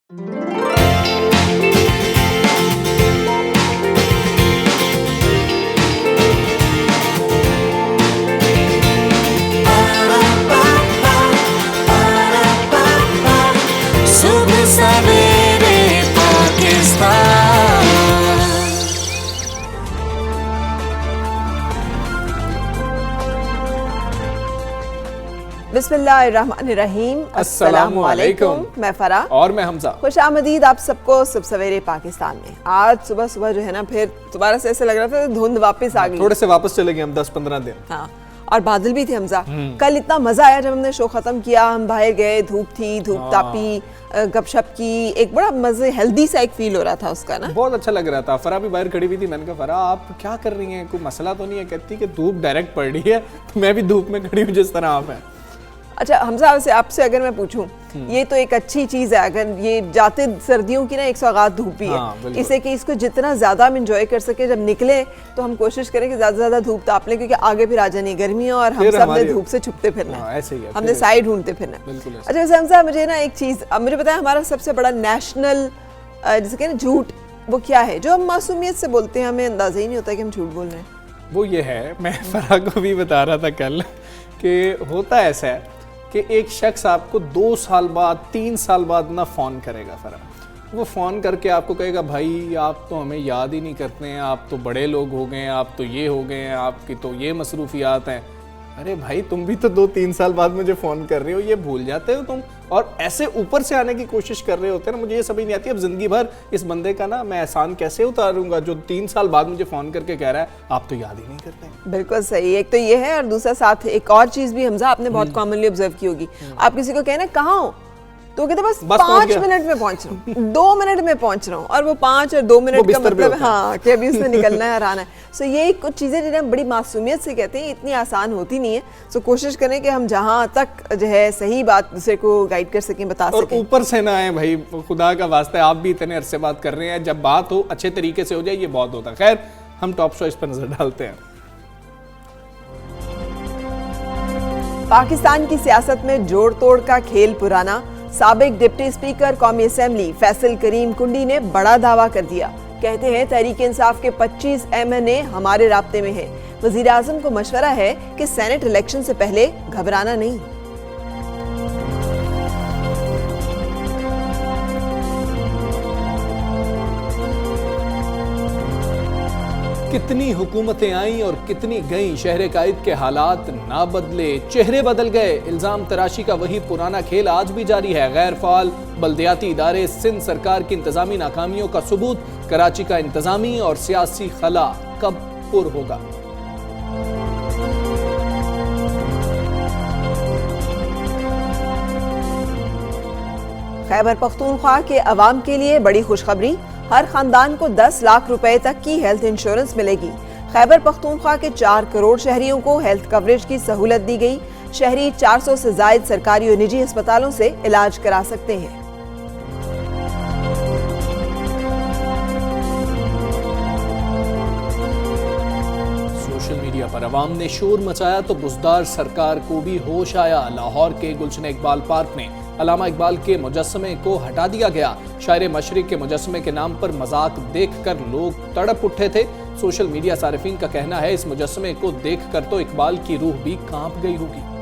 सुबह सवेरे पाकिस्तान। बिस्मिल्लाहिर्रहमानिर्रहीम। अस्सलामु अलैकुम। मैं फरा और मैं हमजा। खुश आमदीद आप सबको सुबह सवेरे पाकिस्तान में। आज सुबह सुबह जो है ना फिर दोबारा से ऐसे लग रहा था धुंध वापस आ गई, थोड़े से वापस चले गए हम 10-15 दिन। हाँ, और बादल भी थे हमजा। कल इतना मजा आया जब हमने शो खत्म किया, हम बाहर गए, धूप थी, धूप तापी, गपशप की, एक बड़ा मजे हेल्दी सा एक फील हो रहा था उसका ना, बहुत अच्छा लग रहा था। फरा भी बाहर खड़ी हुई थी, मैंने कहा फरा आप क्या कर रही हैं, कोई मसला तो नहीं है? कहती कि धूप डायरेक्ट पड़ रही है तो मैं भी धूप में खड़ी हूँ जिस तरह आप हैं। अच्छा हमजा से आपसे अगर मैं पूछूं, ये तो एक अच्छी चीज है, अगर ये जाते सर्दियों की ना एक सौगात धूप ही है, इसे कि इसको जितना ज्यादा हम इंजॉय कर सके, जब निकले तो हम कोशिश करें कि ज्यादा से ज्यादा धूप ताप लें, क्योंकि आगे फिर आ जानी गर्मी है और हम सब ने धूप से छुपते फिरना है, ऐसे ही है, हमने साइड ढूंढते फिरना। अच्छा वैसे हमजा मुझे ना एक चीज, अब मुझे पता है हमारा सबसे बड़ा नेशनल जिसे कहते हैं झूठ, वो क्या है जो हम मासूमियत से बोलते हैं, हमें अंदाजा ही नहीं होता कि हम झूठ बोल रहे हैं। वो ये है, मैं फरा को भी बता रहा था कल कि होता ऐसा है कि एक शख्स आपको 2 साल बाद 3 साल बाद ना फ़ोन करेगा। फरा वो फ़ोन करके आपको कहेगा भाई आप तो हमें याद ही नहीं करते हैं, आप तो बड़े लोग हो गए हैं, आप तो ये हो गए हैं, आपकी तो ये मसरूफियात हैं। अरे भाई तुम भी तो 2-3 साल बाद मुझे फ़ोन कर रहे हो, ये भूल जाते हो तुम, और ऐसे ऊपर से आने की कोशिश कर रहे होते हैं ना। मुझे ये समझ नहीं आती अब ज़िंदगी भर इस बंदे का ना मैं एहसान कैसे उतारूंगा जो 3 साल बाद मुझे फ़ोन करके कह रहा है आप तो याद ही नहीं करते। बिल्कुल सही, एक तो ये है और दूसरा साथ एक और चीज़ भी हमजा आपने बहुत कॉमनली ऑब्जर्व की होगी, आप किसी को कहना कहाँ हो तो कहते बस 5 मिनट में पहुंच रहा हूँ, 2 मिनट में पहुंच रहा हूँ, और वो 5 और 2 मिनट का मतलब हाँ कि अभी उसने निकलना है और आना है। सो ये कुछ चीज़ें जिन्हें हम बड़ी मासूमियत से कहते हैं, इतनी आसान होती नहीं है। सो कोशिश करें कि हम जहाँ तक जो है सही बात दूसरे को गाइड कर सकें, बता सकें, और ऊपर से ना आए भाई, खुदा का वास्ता है आप भी इतने अरसे बात कर रहे हैं, जब बात हो अच्छे तरीके से हो जाए ये बहुत होता है। खैर हम टॉप शो इस पर नजर डालते हैं। पाकिस्तान की सियासत में जोड़ तोड़ का खेल पुराना। साबिक डिप्टी स्पीकर कौमी असेंबली फैसल करीम कुंडी ने बड़ा दावा कर दिया, कहते हैं तहरीक इंसाफ के 25 MNA हमारे राब्ते में है। वजीर आजम को मशवरा है कि सेनेट इलेक्शन से पहले घबराना नहीं। कितनी हुकूमतें आईं और कितनी गईं, शहर कायद के हालात ना बदले, चेहरे बदल गए। इल्जाम तराशी का वही पुराना खेल आज भी जारी है। गैर फाल बल्दियाती इदारे, सिंध सरकार की इंतजामी नाकामियों का सबूत, कराची का इंतजामी और सियासी खला कब पुर होगा? खैबर पख्तूनख्वा के अवाम के लिए बड़ी खुशखबरी, हर खानदान को 10 लाख रुपए तक की हेल्थ इंश्योरेंस मिलेगी। खैबर पख्तूनख्वा के 4 करोड़ शहरियों को हेल्थ कवरेज की सहूलत दी गई। शहरी 400 से जायद सरकारी और निजी अस्पतालों से इलाज करा सकते हैं। सोशल मीडिया पर अवाम ने शोर मचाया तो बुजदार सरकार को भी होश आया। लाहौर के गुलशन इकबाल पार्क में अल्लामा इकबाल के मुजस्समे को हटा दिया गया। शायर मशरिक के मुजस्समे के नाम पर मजाक देखकर लोग तड़प उठे थे। सोशल मीडिया सारिफीन का कहना है इस मुजस्समे को देखकर तो इकबाल की रूह भी कांप गई होगी।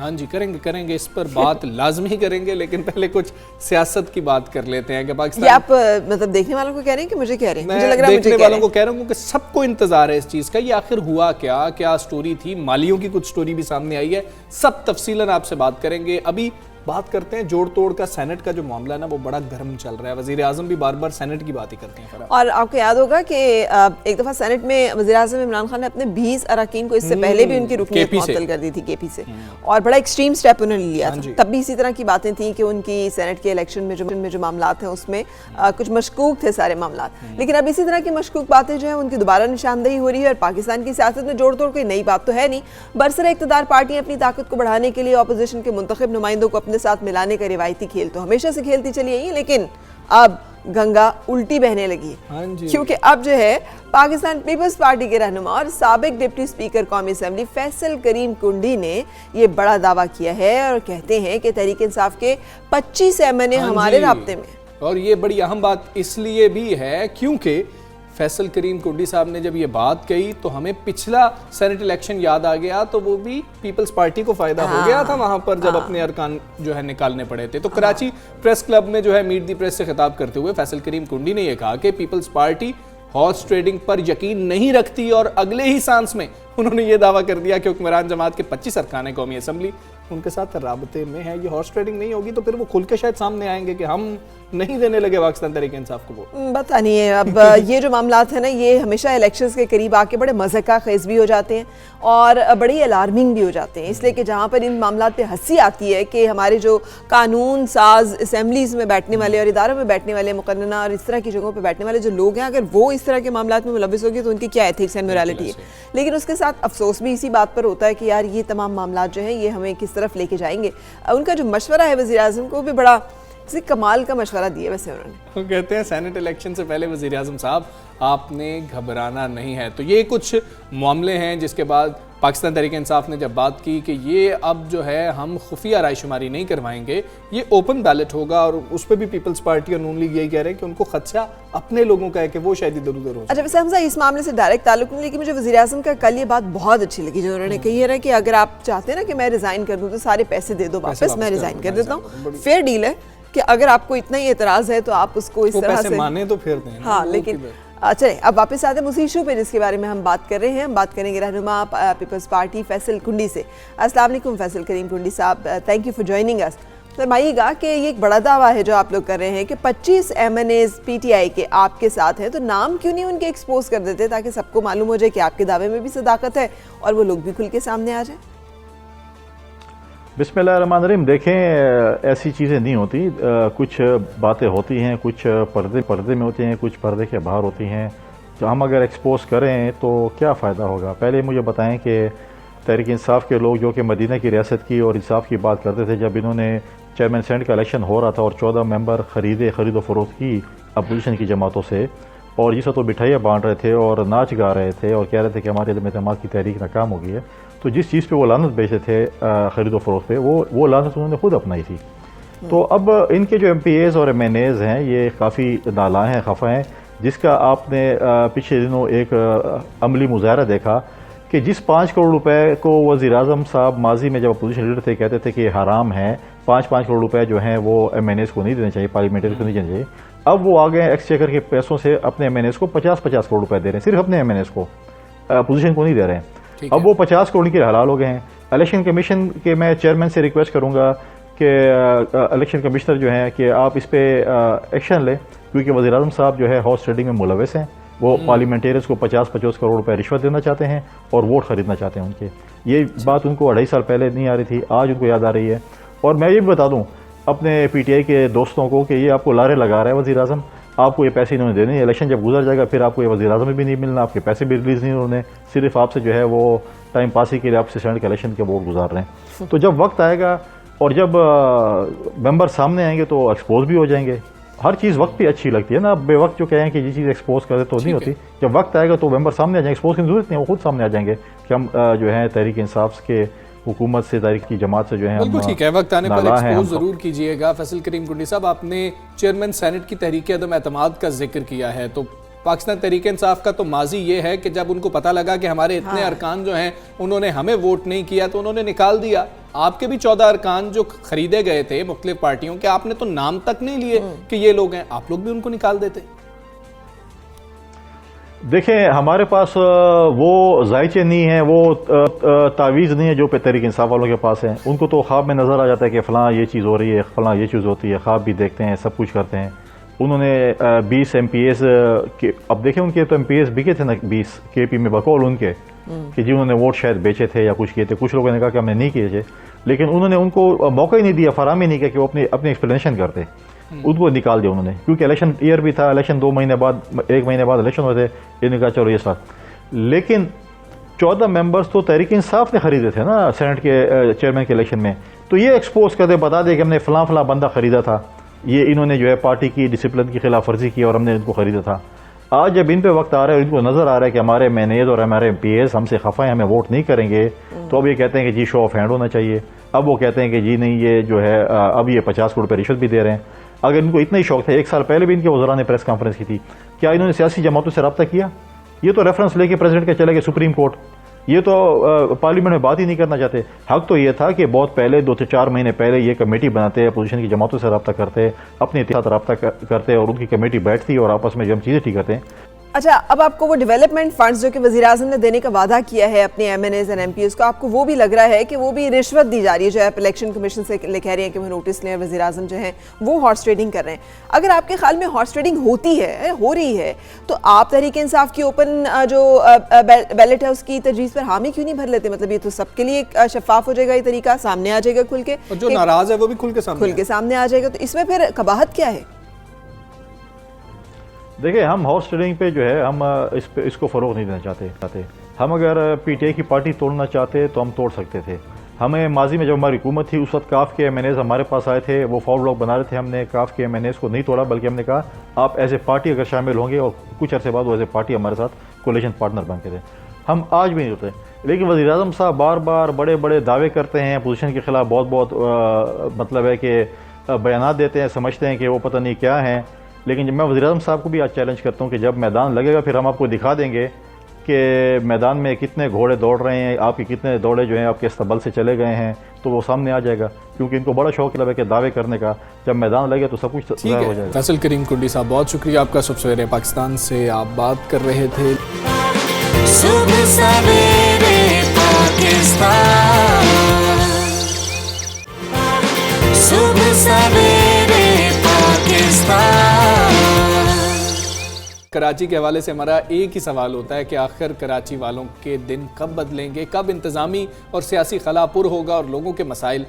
हाँ जी, करेंगे इस पर बात लाजमी करेंगे, लेकिन पहले कुछ सियासत की बात कर लेते हैं कि पाकिस्तान। ये आप मतलब देखने वालों को कह रहे हैं कि मुझे कह रहे हैं? मुझे लग रहा है देखने वालों को कह रहा हूँ कि सबको इंतजार है इस चीज का। ये आखिर हुआ क्या स्टोरी थी? मालियों की कुछ स्टोरी भी सामने आई है, सब तफसीलन आपसे बात करेंगे। अभी बात करते हैं जोड़ तोड़ का। सेनेट का जो मामला है ना वो बड़ा गर्म चल रहा है। वजीर आजम भी बार बार सेनेट की बात ही करते हैं। और आपको याद होगा कि एक दफा सेनेट में वजीर आजम इमरान खान ने अपने 20 अरकान को इससे पहले भी उनकी रुकनीत मुअत्तल कर दी थी केपी से, और बड़ा एक्सट्रीम स्टेप उन्होंने लिया था। तब भी इसी तरह की बातें थी कि उनकी सेनेट के इलेक्शन में जो मामला हैं उसमें कुछ मशकूक थे सारे मामला। लेकिन अब इसी तरह की मशकूक बातें जो है उनकी दोबारा निशानदेही हो रही है। और पाकिस्तान की सियासत में जोड़ तोड़ कोई नई बात तो है नहीं। बरसरे इक़्तिदार पार्टियां अपनी ताकत को बढ़ाने के लिए अपोजिशन के मुंतखब नुमाइंदों को अपने साथ मिलाने का रिवायती खेल तो हमेशा से खेलती चली आई है, लेकिन अब गंगा उल्टी बहने लगी है, क्योंकि अब जो है पाकिस्तान पीपल्स पार्टी के रहनुमा और साबिक डिप्टी स्पीकर कौमी असेंबली फैसल करीम कुंडी ने ये बड़ा दावा किया है और कहते हैं कि तहरीक इंसाफ के 25 एमएनए हमारे राब्ते में। और ये बड़ी अहम बात इसलिए भी है क्योंकि फैसल करीम कुंडी साहब ने जब ये बात कही तो हमें पिछला सेनेट इलेक्शन याद आ गया, तो वो भी पीपल्स पार्टी को फायदा हो गया था वहां पर जब अपने अरकान जो है निकालने पड़े थे। तो कराची प्रेस क्लब में जो है मीट दी प्रेस से खिताब करते हुए फैसल करीम कुंडी ने यह कहा कि पीपल्स पार्टी हॉर्स ट्रेडिंग पर यकीन नहीं रखती और अगले ही सांस में उन्होंने ये दावा कर दिया कि हुक्मरान जमात के 25 अरकान कौमी असेंबली उनके साथ राबते में है। ये हॉर्स ट्रेडिंग नहीं होगी तो फिर वो खुल के शायद सामने आएंगे कि हम नहीं देने लगे पाकिस्तान तहरीक इंसाफ को वोट। पता नहीं है, अब ये जो मामलात है ना, ये हमेशा इलेक्शंस के करीब आके बड़े मज़ाक़ा ख़ेज़ भी हो जाते हैं और बड़ी अलार्मिंग भी हो जाते हैं, इसलिए कि जहाँ पर इन मामलात पे हंसी आती है कि हमारे जो कानून साज असेंबलीज़ में बैठने वाले और इदारों में बैठने वाले मुकन्ना और इस तरह की जगहों पर बैठने वाले जो लोग हैं, अगर वो इस तरह के मामलात में मुलविस होगी तो उनकी क्या एथिक्स एंड मोरालिटी है। लेकिन उसके साथ अफसोस भी इसी बात पर होता है कि यार ये तमाम मामलात जो हैं ये हमें किस तरफ लेके जाएंगे। उनका जो मशवरा है वज़ीर आज़म को भी बड़ा कमाल का मशवरा दिया वैसे उन्होंने। वो कहते हैं सेनेट इलेक्शन से पहले वज़ीर आज़म साहब आपने घबराना नहीं है। तो ये कुछ मामले हैं जिसके बाद पाकिस्तान तहरीक इंसाफ ने जब बात की कि ये अब जो है हम खुफिया रायशुमारी नहीं करवाएंगे, ये ओपन बैलेट होगा और उस पर भी पीपल्स पार्टी और नून लीग यही कह रहे हैं कि उनको खदशा अपने लोगों का है कि वो शायद इधर उधर हो। अच्छा, वैसे हमजा इस मामले से डायरेक्ट ताल्लुक नहीं, लेकिन मुझे वज़ीर आज़म का कल ये बात बहुत अच्छी लगी जो उन्होंने कही है ना कि अगर आप चाहते हैं ना कि मैं रिज़ाइन कर दूँ तो सारे पैसे दे दो वापस, मैं रिज़ाइन कर देता हूँ। फेयर डील है कि अगर आपको इतना ही एतराज़ है तो आप उसको इस तरह से माने तो फिर दें। हाँ, लेकिन चलिए अब वापस आते हैं उसी इशू पे जिसके बारे में हम बात कर रहे हैं। हम बात करेंगे रहनुमा पीपल्स पार्टी फैसल कुंडी से। अस्सलाम वालेकुम Faisal Karim Kundi sahab, thank you for joining us. फरमाइएगा कि ये एक बड़ा दावा है जो आप लोग कर रहे हैं कि 25 एमएनएज पीटीआई के आपके साथ हैं, तो नाम क्यों नहीं उनके एक्सपोज कर देते ताकि सबको मालूम हो जाए कि आपके दावे में भी सदाकत है और वो लोग भी खुल के सामने आ जाए। बिस्मिल्लाहिर्रहमानिर्रहीम। देखें, ऐसी चीज़ें नहीं होती, कुछ बातें होती हैं, कुछ पर्दे में होती हैं, कुछ पर्दे के बाहर होती हैं। तो हम अगर एक्सपोज करें तो क्या फ़ायदा होगा। पहले मुझे बताएं कि तहरीक इंसाफ के लोग जो कि मदीना की रियासत की और इंसाफ की बात करते थे, जब इन्होंने चेयरमैन सेनेट का इलेक्शन हो रहा था और 14 मेंबर खरीद व फरोख्त की अपोजिशन की जमातों से, और जिसे तो मिठाइयाँ बांट रहे थे और नाच गा रहे थे और कह रहे थे कि हमारे इल्म की तहरीक नाकाम हो गई है, तो जिस चीज़ पे वो लानत बेचे थे ख़रीदो फरोख्त पे, वो लानत उन्होंने खुद अपनाई थी। तो अब इनके जो MPAs और MNAs हैं ये काफ़ी नाला हैं, खफा हैं, जिसका आपने पिछले दिनों एक अमली मुजाहरा देखा कि जिस 5 करोड़ रुपए को वज़ीर आज़म साहब माजी में जब अपोजिशन लीडर थे कहते थे कि हराम है, 5-5 करोड़ रुपए जो हैं वो MNAs को नहीं देने चाहिए, पार्लियामेंट्री को नहीं देने चाहिए, अब वो आ गए एक्सचेकर के पैसों से अपने MNAs को 50-50 करोड़ रुपए दे रहे हैं, सिर्फ अपने MNAs को, अपोजिशन को नहीं दे रहे हैं। अब वो 50 करोड़ के हलाल हो गए हैं। इलेक्शन कमीशन के मैं चेयरमैन से रिक्वेस्ट करूंगा कि इलेक्शन कमिश्नर जो है कि आप इस पर एक्शन लें, क्योंकि वज़ीर आज़म साहब जो है हॉर्स ट्रेडिंग में मुलविस हैं। वो पार्लियामेंटेरियंस को 50-50 करोड़ रुपए रिश्वत देना चाहते हैं और वोट खरीदना चाहते हैं उनके। ये बात उनको 2.5 साल पहले नहीं आ रही थी, आज उनको याद आ रही है। और मैं ये भी बता दूँ अपने PTI के दोस्तों को कि ये आपको लारे लगा रहा है वज़ीर आज़म, आपको ये पैसे इन्होंने देने, इलेक्शन जब गुजर जाएगा फिर आपको ये वज़ीर आज़म में भी नहीं मिलना, आपके पैसे भी रिलीज़ नहीं होने, सिर्फ आपसे जो है वो टाइम पास ही के लिए आपसे सेनेट के इलेक्शन के वोट गुजार रहे हैं। तो जब वक्त आएगा और जब मेंबर सामने आएंगे तो एक्सपोज भी हो जाएंगे। हर चीज़ वक्त पे अच्छी लगती है ना, बेवक्त जो कहें कि ये चीज़ एक्सपोज कर दे तो नहीं होती। जब वक्त आएगा तो मेंबर सामने आ जाएंगे, एक्सपोज की जरूरत नहीं, वो खुद सामने आ जाएंगे कि हम जो है तहरीक इंसाफ के हुकूमत से, तहरीक की जमात से जो है बिल्कुल ठीक है, वक्त आने पर एक्सपोज जरूर कीजिएगा। फैसल करीम कुंडी साहब, आपने चेयरमैन सेनेट की तहरीक अदम एतमाद का जिक्र किया है, तो पाकिस्तान तहरीक इंसाफ का तो माजी ये है कि जब उनको पता लगा कि हमारे इतने अरकान जो हैं उन्होंने हमें वोट नहीं किया तो उन्होंने निकाल दिया। आपके भी 14 अरकान जो खरीदे गए थे मुख्तलिफ पार्टियों के, आपने तो नाम तक नहीं लिए कि ये लोग हैं, आप लोग भी उनको निकाल देते। देखें, हमारे पास वो जायचे नहीं है, वो तावीज़ नहीं है जो पे तहरीक इंसाफ वालों के पास है। उनको तो ख्वाब में नज़र आ जाता है कि फ़लाँ ये चीज़ हो रही है, फ़लाँ ये चीज़ होती है, ख्वाब भी देखते हैं, सब कुछ करते हैं। उन्होंने 20 MPAs के, अब देखें उनके तो MPAs बिके थे ना 20 KP में बकौल उनके कि जी उन्होंने वोट शायद बेचे थे या कुछ किए थे। कुछ लोगों ने कहा कि हमने नहीं किए थे, लेकिन उन्होंने उनको मौका ही नहीं दिया, फराहम ही नहीं किया कि वो अपनी एक्सप्लेनेशन करते। उनको निकाल दिया उन्होंने, क्योंकि इलेक्शन ईयर भी था, इलेक्शन 2 महीने बाद, 1 महीने बाद इलेक्शन हुए थे, इन्होंने कहा चलो ये साथ। लेकिन 14 मेंबर्स तो तहरीक इंसाफ ने खरीदे थे ना सेनेट के चेयरमैन के इलेक्शन में, तो ये एक्सपोज कर दे, बता दे कि हमने फलां बंदा खरीदा था। ये इन्होंने जो है पार्टी की डिसिप्लिन की खिलाफ वर्जी की और हमने इनको खरीदा था। आज जब इन पे वक्त आ रहा है, इनको नज़र आ रहा है कि हमारे मैनेज और हमारे MPs हमसे खफा हैं, हमें वोट नहीं करेंगे, तो अब ये कहते हैं कि जी शो ऑफ हैंड होना चाहिए। अब वो कहते हैं कि जी नहीं, ये जो है अब ये 50 करोड़ रुपये रिश्वत भी दे रहे हैं। अगर इनको इतना ही शौक था, 1 साल पहले भी इनके वज़रा ने प्रेस कॉन्फ्रेंस की थी, क्या इन्होंने सियासी जमातों से रब्ता किया? ये तो रेफरेंस लेके प्रेसिडेंट के चले गए सुप्रीम कोर्ट, ये तो पार्लियामेंट में बात ही नहीं करना चाहते। हक तो ये था कि बहुत पहले 2 से 4 महीने पहले ये कमेटी बनाते, अपोजिशन की जमातों से रब्ता करते, अपने साथ रब्ता करते और उनकी कमेटी बैठती और आपस में जब चीज़ें ठीक करते हैं। अच्छा, अब आपको वो डेवलपमेंट फंड्स जो कि वज़ीर-ए-आज़म ने देने का वादा किया है अपने MNAs और MPs को, आपको वो भी लग रहा है कि वो भी रिश्वत दी जा रही है? जो है इलेक्शन कमीशन से कह रही है कि वो नोटिस लें, वज़ीर-ए-आज़म जो है वो हॉर्स ट्रेडिंग कर रहे हैं। अगर आपके ख्याल में हॉर्स ट्रेडिंग होती है, हो रही है, तो आप तहरीक-ए-इंसाफ की ओपन जो बैलेट है उसकी तजवीज़ पर हामी क्यों नहीं भर लेते? मतलब ये तो सबके लिए शफाफ हो जाएगा, ये तरीका सामने आ जाएगा खुल के, जो नाराज है वो भी खुल के सामने आ जाएगा, तो इसमें फिर कबाहत क्या है? देखिए, हम हॉर्स ट्रेडिंग पे जो है हम इसको फ़रोग़ नहीं देना चाहते। हम अगर PTI की पार्टी तोड़ना चाहते तो हम तोड़ सकते थे। हमें माजी में जब हमारी हुकूमत थी उस वक्त काफ के MNAs हमारे पास आए थे, वो फॉर ब्लॉक बना रहे थे। हमने काफ के MNAs को नहीं तोड़ा, बल्कि हमने कहा आप एज ए पार्टी अगर शामिल होंगे, और कुछ अर्से बाद वो एज ए पार्टी हमारे साथ कोलिशन पार्टनर बन के थे। हम आज भी नहीं होते, लेकिन वज़ीर-ए-आज़म साहब बार बार बड़े बड़े दावे करते हैं अपोजिशन के खिलाफ, बहुत मतलब है कि बयान देते हैं, समझते हैं कि वो पता नहीं क्या हैं। लेकिन जब मैं वज़ीर-ए-आज़म साहब को भी आज चैलेंज करता हूँ कि जब मैदान लगेगा फिर हम आपको दिखा देंगे कि मैदान में कितने घोड़े दौड़ रहे हैं, आपके कितने दौड़े जो हैं आपके इस्तबल से चले गए हैं, तो वो सामने आ जाएगा। क्योंकि इनको बड़ा शौक है कि दावे करने का, जब मैदान लगे तो सब कुछ ज़ाहिर हो जाएगा। फैसल करीम कुंडी साहब, बहुत शुक्रिया आपका। सुबह सवेरे पाकिस्तान से आप बात कर रहे थे। सुबह सवेरे पाकिस्तान, सुबह सवेरे पाकिस्तान। कराची के हवाले से हमारा एक ही सवाल होता है कि आखिर कराची वालों के दिन कब बदलेंगे, कब इंतज़ामी और सियासी खला पुर होगा और लोगों के मसाइल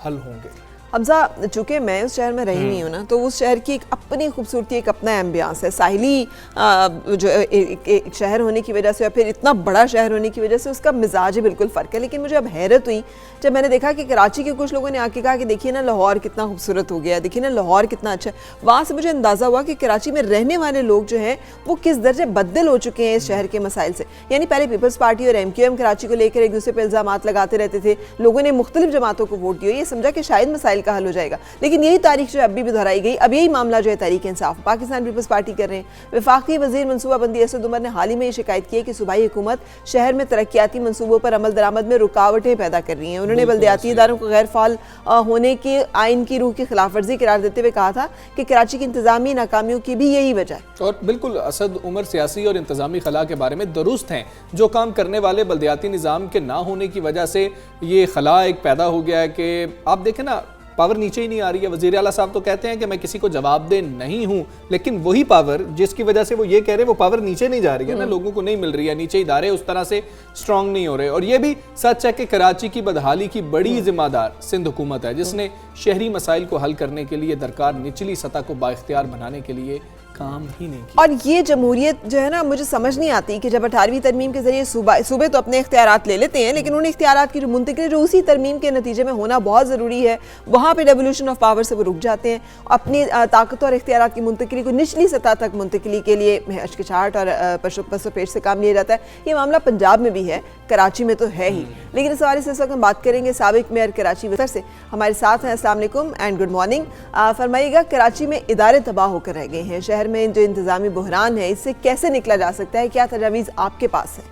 हल होंगे। हमजा, चूँकि मैं उस शहर में रही हुई हूँ ना, तो उस शहर की एक अपनी खूबसूरती, एक अपना एम्बियंस है। साहिली जो एक शहर होने की वजह से या फिर इतना बड़ा शहर होने की वजह से उसका मिजाज ही बिल्कुल फ़र्क है। लेकिन मुझे अब हैरत हुई जब मैंने देखा कि कराची के कुछ लोगों ने आके कहा कि देखिए ना लाहौर कितना खूबसूरत हो गया, देखिए ना लाहौर कितना अच्छा है। वहाँ से मुझे अंदाज़ा हुआ कि कराची में रहने वाले लोग जो हैं वो किस दर्जे बदल हो चुके हैं इस शहर के मसाइल से। यानी पहले पीपल्स पार्टी और MQM कराची को लेकर एक दूसरे पर इल्ज़ामात लगाते रहते थे, लोगों ने मुख्तलिफ जमातों को वोट दिया, ये समझा कि शायद मसाइल का हल हो जाएगा। लेकिन यही तारीख जो अभी भी दोहराई गई। अब यही मामला जो है तहरीक इंसाफ पाकिस्तान पीपल्स पार्टी कर रहे हैं। वफाकी वजीर मनसूबाबंदी असद उमर ने हाल ही में ये शिकायत की है कि सूबाई हुकूमत शहर में तरक्याती मनसूबों पर अमल दरामद में रुकावटें पैदा कर रही हैं। उन्होंने बल्दियाती इदारों को गैर फाल होने के आइन की रूह की खिलाफ वर्जी करार देते हुए कहा था कि कराची की इंतजामी नाकामियों की भी यही वजह है। और बिल्कुल असद उमर सियासी और इंतजामी खला के बारे में दुरुस्त हैं। जो काम करने वाले बल्दियाती निज़ाम के ना होने की वजह से ये खला एक पैदा हो गया है कि आप देखें ना, पावर नीचे ही नहीं आ रही है। वज़ीर आला साहब तो कहते हैं कि मैं किसी को जवाबदेह नहीं हूं, लेकिन वही पावर जिसकी वजह से वो ये कह रहे हैं वो पावर नीचे नहीं जा रही है ना, लोगों को नहीं मिल रही है। नीचे इदारे उस तरह से स्ट्रांग नहीं हो रहे। और ये भी सच है कि कराची की बदहाली की बड़ी जिम्मेदार सिंध हुकूमत है, जिसने शहरी मसाइल को हल करने के लिए दरकार निचली सतह को बाइख्तियार बनाने के लिए काम ही नहीं किया। और ये जमहूरियत जो है ना, मुझे समझ नहीं आती कि जब 18वीं तरमीम के जरिए सूबे तो अपने इख्तियारात ले लेते हैं, लेकिन उन इख्तियारात की जो मुंतकिली जो उसी तरमीम के नतीजे में होना बहुत ज़रूरी है, वहाँ पे डेवोल्यूशन ऑफ पावर से वो रुक जाते हैं। अपनी ताकत और इख्तियारात की मुंतकिली को निचली सतह तक मुंतकिली के लिए हिचकिचाहट और पसोपेश से काम लिया जाता है। ये मामला पंजाब में भी है, कराची में तो है ही। लेकिन इस हवाले से इस वक्त हम बात करेंगे साबिक मेयर कराची वतर से। हमारे साथ हैं। अस्सलाम वालेकुम एंड गुड मॉर्निंग। फरमाइएगा, कराची में इदारे तबाह होकर रह गए हैं, शहर में जो इंतजामी बहरान है इससे कैसे निकला जा सकता है, क्या तजावीज़ आपके पास है?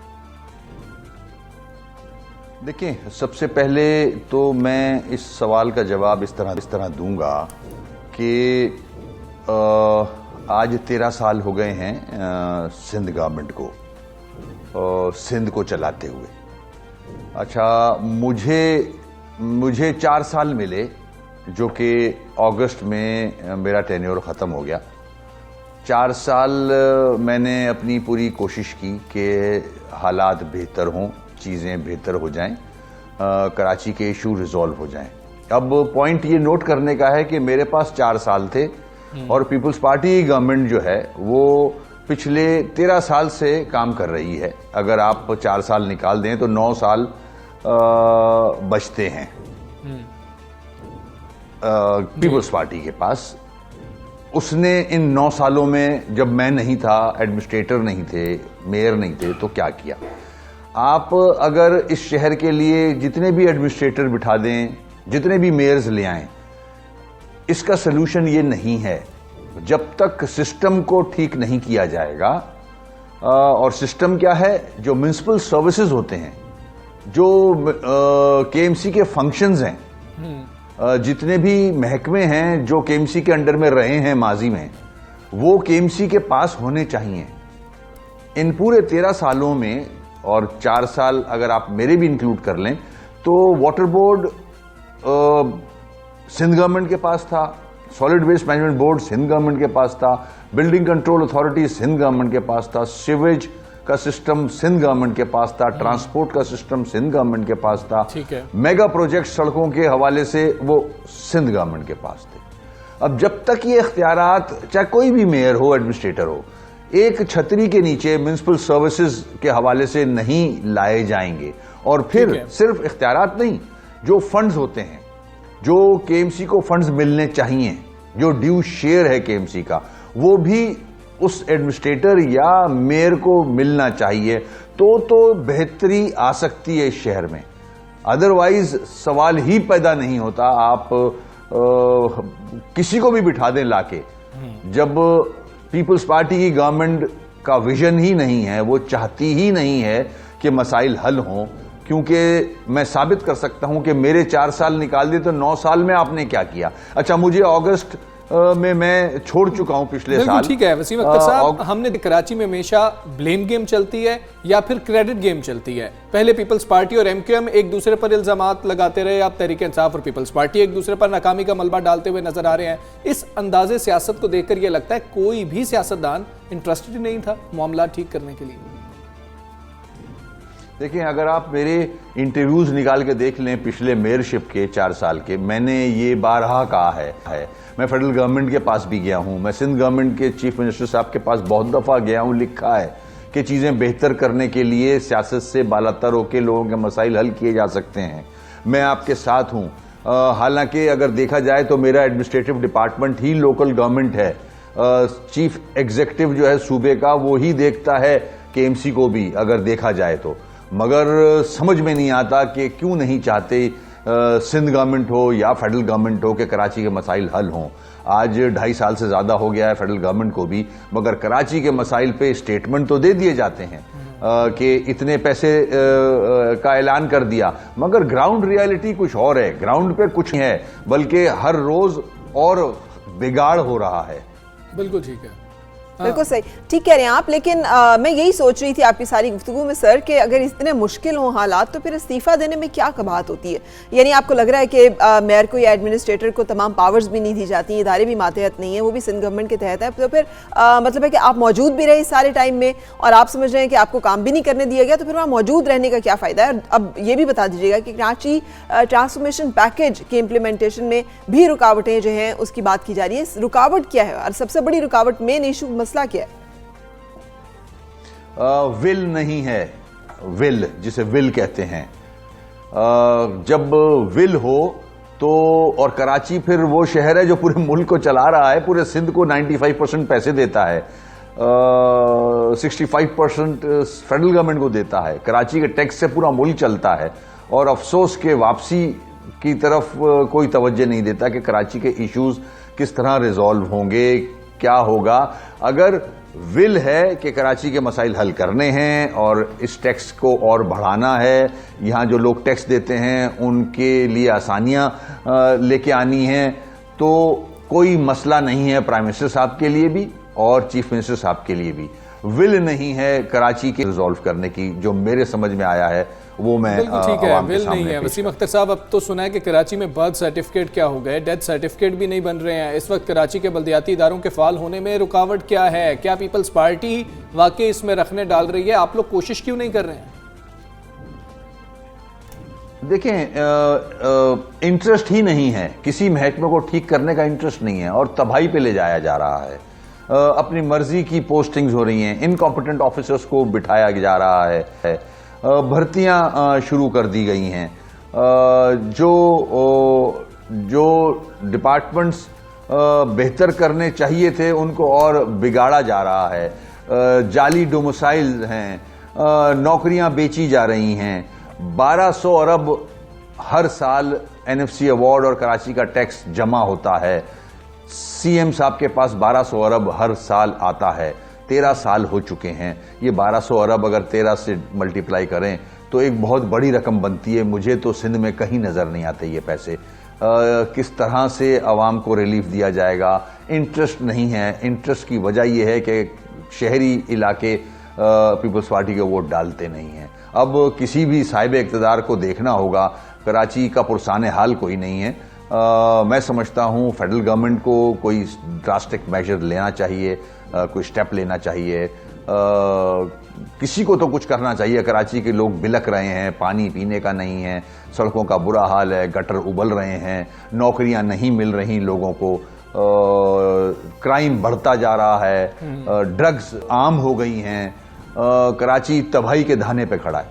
देखिए, सबसे पहले तो मैं इस सवाल का जवाब इस तरह दूंगा कि आज 13 साल हो गए हैं सिंध गवर्नमेंट को, सिंध को चलाते हुए। अच्छा, मुझे 4 साल मिले, जो कि अगस्त में मेरा टेन्योर ख़त्म हो गया। 4 साल मैंने अपनी पूरी कोशिश की कि हालात बेहतर हों, चीज़ें बेहतर हो जाएं, कराची के इशू रिजॉल्व हो जाएं। अब पॉइंट ये नोट करने का है कि मेरे पास 4 साल थे और पीपल्स पार्टी गवर्नमेंट जो है वो पिछले 13 साल से काम कर रही है। अगर आप 4 साल निकाल दें तो 9 साल बचते हैं पीपल्स पार्टी के पास उसने इन 9 सालों में, जब मैं नहीं था, एडमिनिस्ट्रेटर नहीं थे, मेयर नहीं थे, तो क्या किया? आप अगर इस शहर के लिए जितने भी एडमिनिस्ट्रेटर बिठा दें, जितने भी मेयर्स ले आएं, इसका सलूशन ये नहीं है जब तक सिस्टम को ठीक नहीं किया जाएगा। और सिस्टम क्या है? जो म्युनिसिपल सर्विसेज होते हैं, जो केएमसी के फंक्शंस हैं, जितने भी महकमे हैं जो केएमसी के अंडर में रहे हैं माजी में, वो केएमसी के पास होने चाहिए। इन पूरे 13 सालों में, और 4 साल अगर आप मेरे भी इंक्लूड कर लें, तो वाटर बोर्ड सिंध गवर्नमेंट के पास था, solid waste management board Sindh government के पास था, building control authority Sindh government के पास था, सीवेज का सिस्टम सिंध गवर्नमेंट के पास था, ट्रांसपोर्ट का सिस्टम सिंध गवर्नमेंट के पास था, मेगा प्रोजेक्ट सड़कों के हवाले से वो सिंध गवर्नमेंट के पास थे। अब जब तक ये इख्तियारात, चाहे कोई भी मेयर हो, एडमिनिस्ट्रेटर हो, एक छतरी के नीचे म्युनिसिपल सर्विसेज के हवाले से नहीं लाए जाएंगे, और फिर सिर्फ इख्तियारात नहीं, जो फंड्स होते हैं, जो केएमसी को फंड्स मिलने चाहिए, जो ड्यू शेयर है केएमसी का, वो भी उस एडमिनिस्ट्रेटर या मेयर को मिलना चाहिए, तो बेहतरी आ सकती है इस शहर में। अदरवाइज सवाल ही पैदा नहीं होता। आप किसी को भी बिठा दें लाके, जब पीपल्स पार्टी की गवर्नमेंट का विजन ही नहीं है, वो चाहती ही नहीं है कि मसाइल हल हों, क्योंकि मैं साबित कर सकता हूं कि मेरे 4 साल निकाल दिए तो 9 साल में आपने क्या किया। अच्छा, मुझे अगस्त में मैं छोड़ चुका हूं पिछले साल। ठीक है वसीम अख्तर साहब, हमने कराची में हमेशा ब्लेम गेम चलती है या फिर क्रेडिट गेम चलती है। पहले पीपल्स पार्टी और एमक्यूएम एक दूसरे पर इल्जामात लगाते रहे, अब तहरीक इंसाफ और पीपल्स पार्टी एक दूसरे पर नाकामी का मलबा डालते हुए नजर आ रहे हैं। इस अंदाजे सियासत को देखकर यह लगता है कोई भी सियासतदान इंटरेस्टेड नहीं था मामला ठीक करने के लिए। देखिए, अगर आप मेरे इंटरव्यूज निकाल के देख लें पिछले मेयरशिप के 4 साल के, मैंने ये बारहा कहा है। मैं फेडरल गवर्नमेंट के पास भी गया हूं, मैं सिंध गवर्नमेंट के चीफ मिनिस्टर साहब के पास बहुत दफा गया हूं, लिखा है कि चीजें बेहतर करने के लिए सियासत से बालातर होकर लोगों के मसाइल हल किए जा सकते हैं। मैं आपके साथ हूं। हालांकि अगर देखा जाए तो मेरा एडमिनिस्ट्रेटिव डिपार्टमेंट ही लोकल गवर्नमेंट है। चीफ एग्जीक्यूटिव जो है सूबे का, वो ही देखता है केएमसी को भी, अगर देखा जाए तो। मगर समझ में नहीं आता कि क्यों नहीं चाहते सिंध गवर्नमेंट हो या फेडरल गवर्नमेंट हो कि कराची के मसाइल हल हों। आज 2.5 साल से ज़्यादा हो गया है फेडरल गवर्नमेंट को भी, मगर कराची के मसाइल पे स्टेटमेंट तो दे दिए जाते हैं कि इतने पैसे का ऐलान कर दिया, मगर ग्राउंड रियलिटी कुछ और है। ग्राउंड पे कुछ है, बल्कि हर रोज़ और बिगाड़ हो रहा है। बिल्कुल ठीक है, बिल्कुल सही, ठीक कह रहे हैं आप। लेकिन मैं यही सोच रही थी आपकी सारी गुफ्तगू में सर, कि अगर इतने मुश्किल हों हालात तो फिर इस्तीफा देने में क्या कबाहत होती है? यानी आपको लग रहा है कि मेयर को या एडमिनिस्ट्रेटर को तमाम पावर्स भी नहीं दी जाती, इदारे भी मातहत नहीं है, वो भी सिंध गवर्नमेंट के तहत है, तो फिर मतलब है कि आप मौजूद भी रहे इस सारे टाइम में और आप समझ रहे हैं कि आपको काम भी नहीं करने दिया गया, तो फिर वहाँ मौजूद रहने का क्या फ़ायदा है? अब ये भी बता दीजिएगा कि कराची ट्रांसफॉर्मेशन पैकेज के इम्प्लीमेंटेशन में भी रुकावटें जो हैं उसकी बात की जा रही है। रुकावट क्या है और सबसे बड़ी रुकावट, मेन इशू, मसला क्या है? विल नहीं है, विल जिसे विल कहते हैं। जब विल हो तो, और कराची फिर वो शहर है जो पूरे मुल्क को चला रहा है, पूरे सिंध को 95% पैसे देता है, 65% फेडरल गवर्नमेंट को देता है, कराची के टैक्स से पूरा मुल्क चलता है, और अफसोस के वापसी की तरफ कोई तवज्जो नहीं देता कि कराची के इश्यूज किस तरह रिजॉल्व होंगे, क्या होगा। अगर विल है कि कराची के मसाइल हल करने हैं और इस टैक्स को और बढ़ाना है, यहाँ जो लोग टैक्स देते हैं उनके लिए आसानियाँ लेके आनी हैं, तो कोई मसला नहीं है प्राइम मिनिस्टर साहब के लिए भी और चीफ मिनिस्टर साहब के लिए भी। विल नहीं है कराची के रिजॉल्व करने की, जो मेरे समझ में आया है वो मैं ठीक है, विल नहीं है। वसीम अख्तर साहब, अब तो सुना है कि कराची में बर्थ सर्टिफिकेट क्या हो गए, डेथ सर्टिफिकेट भी नहीं बन रहे हैं। इस वक्त कराची के बल्दियाती इदारों के फाल होने में रुकावट क्या है? क्या पीपल्स पार्टी वाकई इसमें रखने डाल रही है? आप लोग कोशिश क्यों नहीं कर रहे हैं? देखें, इंटरेस्ट ही नहीं है, किसी महकमे को ठीक करने का इंटरेस्ट नहीं है और तबाही पे ले जाया जा रहा है। अपनी मर्जी की पोस्टिंग्स हो रही हैं, इनकॉम्पिटेंट ऑफिसर्स को बिठाया जा रहा है, भर्तियां शुरू कर दी गई हैं, जो डिपार्टमेंट्स बेहतर करने चाहिए थे उनको और बिगाड़ा जा रहा है। जाली डोमिसाइल हैं, नौकरियां बेची जा रही हैं, 1200 अरब हर साल NFC अवार्ड और कराची का टैक्स जमा होता है। CM साहब के पास 1200 अरब हर साल आता है, 13 साल हो चुके हैं। ये 1200 अरब अगर 13 से मल्टीप्लाई करें तो एक बहुत बड़ी रकम बनती है। मुझे तो सिंध में कहीं नज़र नहीं आते ये पैसे। किस तरह से आवाम को रिलीफ दिया जाएगा? इंटरेस्ट नहीं है। इंटरेस्ट की वजह यह है कि शहरी इलाके पीपल्स पार्टी के वोट डालते नहीं हैं। अब किसी भी साहिब इक़्तिदार को देखना होगा, कराची का पुरसाने हाल कोई नहीं है। मैं समझता हूँ फेडरल गवर्नमेंट को कोई ड्रास्टिक मेजर लेना चाहिए, कोई स्टेप लेना चाहिए। किसी को तो कुछ करना चाहिए। कराची के लोग बिलक रहे हैं, पानी पीने का नहीं है, सड़कों का बुरा हाल है, गटर उबल रहे हैं, नौकरियां नहीं मिल रही लोगों को, क्राइम बढ़ता जा रहा है, ड्रग्स आम हो गई हैं। कराची तबाही के धाने पे खड़ा है।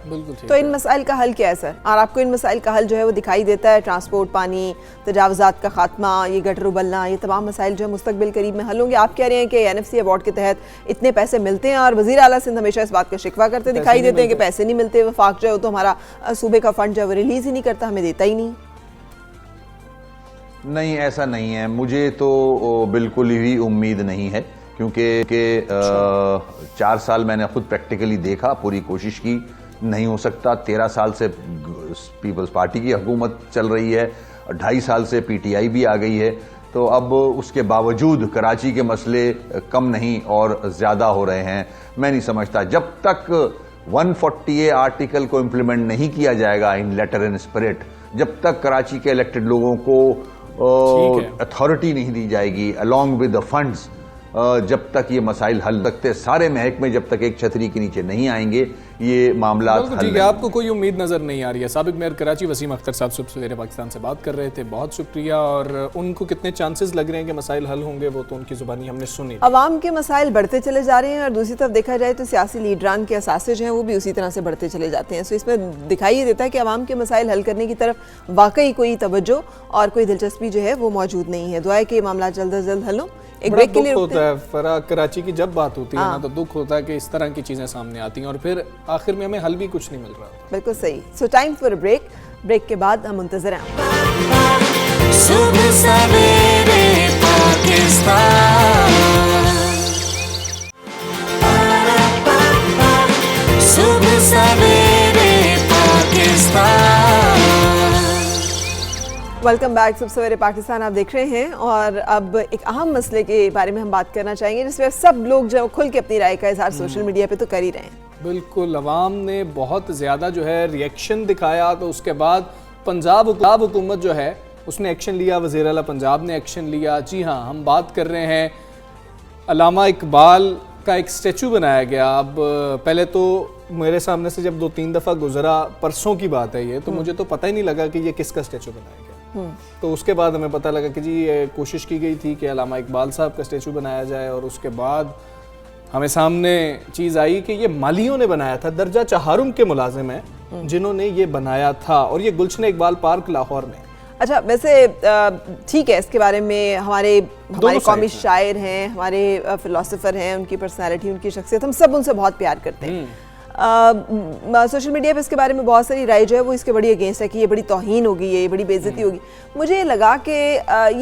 तो इन मसाइल का हल क्या है सर? और आपको इन मसाइल का हल जो है वो दिखाई देता है? ट्रांसपोर्ट, पानी, तजावजात का खात्मा, ये गटर उबलना, ये तमाम मसाइल जो है मुस्तकबिल करीब में हल होंगे? आप कह रहे हैं कि NFC अवार्ड के तहत इतने पैसे मिलते हैं और वज़ीर आला सिंध हमेशा इस बात का शिकवा करते दिखाई देते हैं कि पैसे नहीं मिलते। वफाक जो है तो हमारा सूबे का फंड जो है वो रिलीज़ ही नहीं करता, हमें देता ही नहीं। नहीं, ऐसा नहीं है। मुझे तो बिल्कुल ही उम्मीद नहीं है, क्योंकि 4 साल मैंने खुद प्रैक्टिकली देखा, पूरी कोशिश की, नहीं हो सकता। 13 साल से पीपल्स पार्टी की हुकूमत चल रही है, 2.5 साल से PTI भी आ गई है। तो अब उसके बावजूद कराची के मसले कम नहीं और ज़्यादा हो रहे हैं। मैं नहीं समझता जब तक 140A आर्टिकल को इम्प्लीमेंट नहीं किया जाएगा इन लेटर एंड स्पिरिट, जब तक कराची के इलेक्टेड लोगों को अथॉरिटी नहीं दी जाएगी अलॉन्ग विद द फंड्स, जब तक ये मसाइल हल रखते सारे महकमे जब तक एक छतरी के नीचे नहीं आएंगे ये मामला हल ठीक है। आपको कोई उम्मीद नज़र नहीं आ रही है? साबिक मेयर कराची वसीम अख्तर साहब सुबह सवेरे पाकिस्तान से बात कर रहे थे, बहुत शुक्रिया। और उनको कितने चांसेस लग रहे हैं कि मसाइल हल होंगे वो तो उनकी ज़ुबानी हमने सुनी। अवाम के मसाइल बढ़ते चले जा रहे हैं और दूसरी तरफ देखा जाए तो सियासी लीडरान के असासे जो हैं वो भी उसी तरह से बढ़ते चले जाते हैं। सो इसमें दिखाई ये देता है कि अवाम के मसाइल हल करने की तरफ वाकई कोई तवज्जो और कोई दिलचस्पी जो है वो मौजूद नहीं है। दुआ है कि ये मामला जल्द अज जल्द हल हो। एक ब्रेक के लिए होता है फरा, कराची की जब बात होती है ना तो दुख होता है कि इस तरह की चीज़ें सामने आती हैं और फिर आखिर में हमें हल भी कुछ नहीं मिल रहा। बिल्कुल सही। So time for break. Break के बाद हम मुंतज़िर हैं। सुबह सवेरे पाकिस्तान, सुबह सवेरे पाकिस्तान। Welcome back. सुबह सवेरे पाकिस्तान आप देख रहे हैं और अब एक अहम मसले के बारे में हम बात करना चाहेंगे जिसमें सब लोग जो खुल के अपनी राय का इजहार सोशल मीडिया पे तो कर ही रहे हैं। बिल्कुल, अवाम ने बहुत ज़्यादा जो है रिएक्शन दिखाया, तो उसके बाद पंजाब हुकूमत जो है उसने एक्शन लिया, वज़ीर आला पंजाब ने एक्शन लिया। जी हाँ, हम बात कर रहे हैं अल्लामा इकबाल का एक स्टैचू बनाया गया। अब पहले तो मेरे सामने से जब 2-3 दफ़ा गुजरा, परसों की बात है ये, तो मुझे तो पता ही नहीं लगा कि ये किसका स्टैचू बनाया गया। तो उसके बाद हमें पता लगा कि जी ये कोशिश की गई थी कि अल्लामा इकबाल साहब का स्टैचू बनाया जाए और उसके बाद हमें सामने चीज़ आई कि ये मालियों ने बनाया था। दर्जा चहारुम के मुलाजिम हैं जिन्होंने ये बनाया था और ये गुलशन इकबाल पार्क लाहौर में। अच्छा, वैसे ठीक है, इसके बारे में हमारे कौमी शायर हैं, हमारे फिलोसोफर हैं, उनकी पर्सनालिटी, उनकी शख्सियत, हम सब उनसे बहुत प्यार करते हैं। सोशल मीडिया पे इसके बारे में बहुत सारी राय जो है वो इसके बड़ी अगेंस्ट है कि ये बड़ी तौहीन होगी, ये बड़ी बेइज्जती होगी। मुझे लगा कि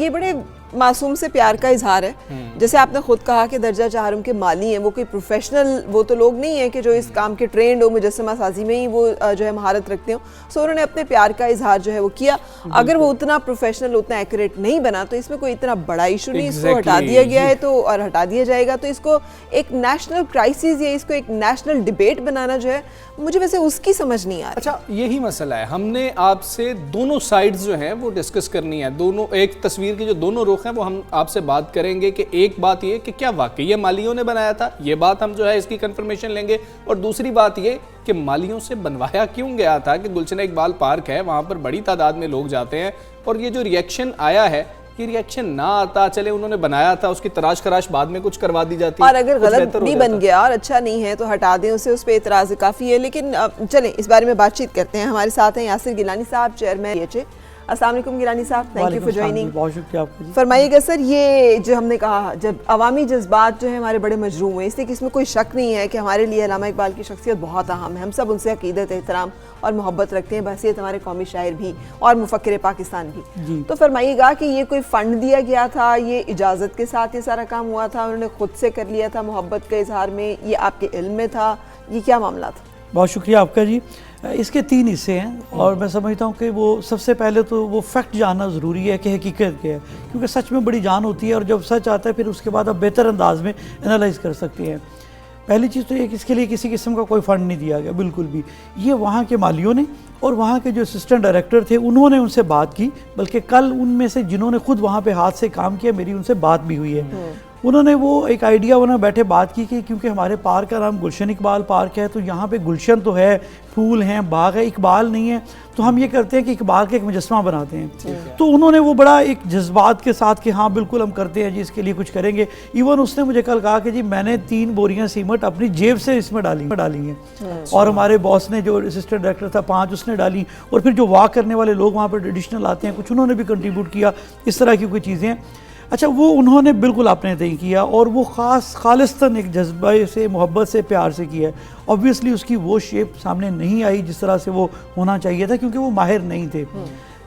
ये बड़े मासूम से प्यार का इजहार है। जैसे आपने खुद कहा कि दर्जा चहारुम के माली हैं, वो कोई प्रोफेशनल वो तो लोग नहीं है कि जो इस काम के ट्रेंड हो, मुजस्समा साजी में ही वो जो है महारत रखते हो। सो उन्होंने अपने प्यार का इजहार जो है वो किया। अगर वो उतना प्रोफेशनल, उतना एक्यूरेट नहीं बना तो इसमें कोई इतना बड़ा इशू नहीं। इसको हटा दिया गया है तो और हटा दिया जाएगा, तो इसको एक नेशनल क्राइसिस या इसको एक नेशनल डिबेट बनाना जो है मुझे वैसे उसकी समझ नहीं आ रही। अच्छा, यही मसला है। हमने आपसे दोनों साइड्स जो हैं वो डिस्कस करनी है, दोनों एक तस्वीर की जो दोनों रुख हैं वो हम आपसे बात करेंगे कि एक बात ये कि क्या वाकई ये मालियों ने बनाया था, ये बात हम जो है इसकी कंफर्मेशन लेंगे। और दूसरी बात ये कि मालियों से बनवाया क्यों गया था कि गुलशन इकबाल पार्क है, वहाँ पर बड़ी तादाद में लोग जाते हैं और ये जो रिएक्शन आया है, ये रिएक्शन ना आता, चले उन्होंने बनाया था, उसकी तराश खराश बाद में कुछ करवा दी जाती है। और अगर गलत भी बन गया और अच्छा नहीं है तो हटा दें उसे, उस पर इतराज़ काफ़ी है। लेकिन चलें इस बारे में बातचीत करते हैं। हमारे साथ हैं यासिर गिलानी साहब, चेयरमैन DHA। अस्सलाम वालेकुम गिलानी साहब, थैंक यू फॉर ज्वाइनिंग। बहुत शुक्रिया आपका जी। फरमाइएगा सर, ये जो हमने कहा जब अवामी जज्बात जो है हमारे बड़े मजरूम हुए, इसलिए कि इसमें कोई शक नहीं है कि हमारे लिए अल्लामा इकबाल की शख्सियत बहुत अहम है। हम सब उनसे अकीदत, एहतराम और मोहब्बत रखते हैं, बहसीत हमारे कौमी शायर भी और मुफक्किर पाकिस्तान भी। तो फरमाइएगा कि ये कोई फ़ंड दिया गया था, ये इजाज़त के साथ ये सारा काम हुआ था, उन्होंने खुद से कर लिया था मोहब्बत के इजहार में, ये आपके इल्म में था, ये क्या मामला था? बहुत शुक्रिया आपका जी। इसके 3 हिस्से हैं और मैं समझता हूँ कि वो सबसे पहले तो वो फैक्ट जानना ज़रूरी है कि हकीकत क्या है, क्योंकि सच में बड़ी जान होती है और जब सच आता है फिर उसके बाद आप बेहतर अंदाज में एनालाइज कर सकते हैं। पहली चीज़ तो ये कि इसके लिए किसी किस्म का कोई फ़ंड नहीं दिया गया, बिल्कुल भी। ये वहाँ के मालियों ने और वहाँ के जो असिस्टेंट डायरेक्टर थे उन्होंने उनसे बात की, बल्कि कल उनमें से जिन्होंने खुद वहाँ पे हाथ से काम किया मेरी उनसे बात भी हुई है। उन्होंने वो एक आइडिया उन्होंने बैठे बात की कि क्योंकि हमारे पार्क का नाम गुलशन इकबाल पार्क है, तो यहाँ पे गुलशन तो है, फूल हैं, बाग है, इकबाल नहीं है, तो हम ये करते हैं कि इकबाल का एक मुजस्मा बनाते हैं। तो उन्होंने वो बड़ा एक जज्बात के साथ कि हाँ बिल्कुल हम करते हैं जी, इसके लिए कुछ करेंगे। इवन उसने मुझे कल कहा कि जी मैंने 3 बोरियां सीमेंट अपनी जेब से इसमें डाली हैं और हमारे बॉस ने जो असिस्टेंट डायरेक्टर था 5 उसने डाली, और फिर जो वॉक करने वाले लोग वहाँ पर एडिशनल आते हैं कुछ उन्होंने भी कंट्रीब्यूट किया। इस तरह की कोई चीज़ें, अच्छा वो उन्होंने बिल्कुल आपने तय किया और वो खालिस्तन एक जज्बा से, मोहब्बत से, प्यार से किया है। ऑब्वियसली उसकी वो शेप सामने नहीं आई जिस तरह से वो होना चाहिए था, क्योंकि वो माहिर नहीं थे।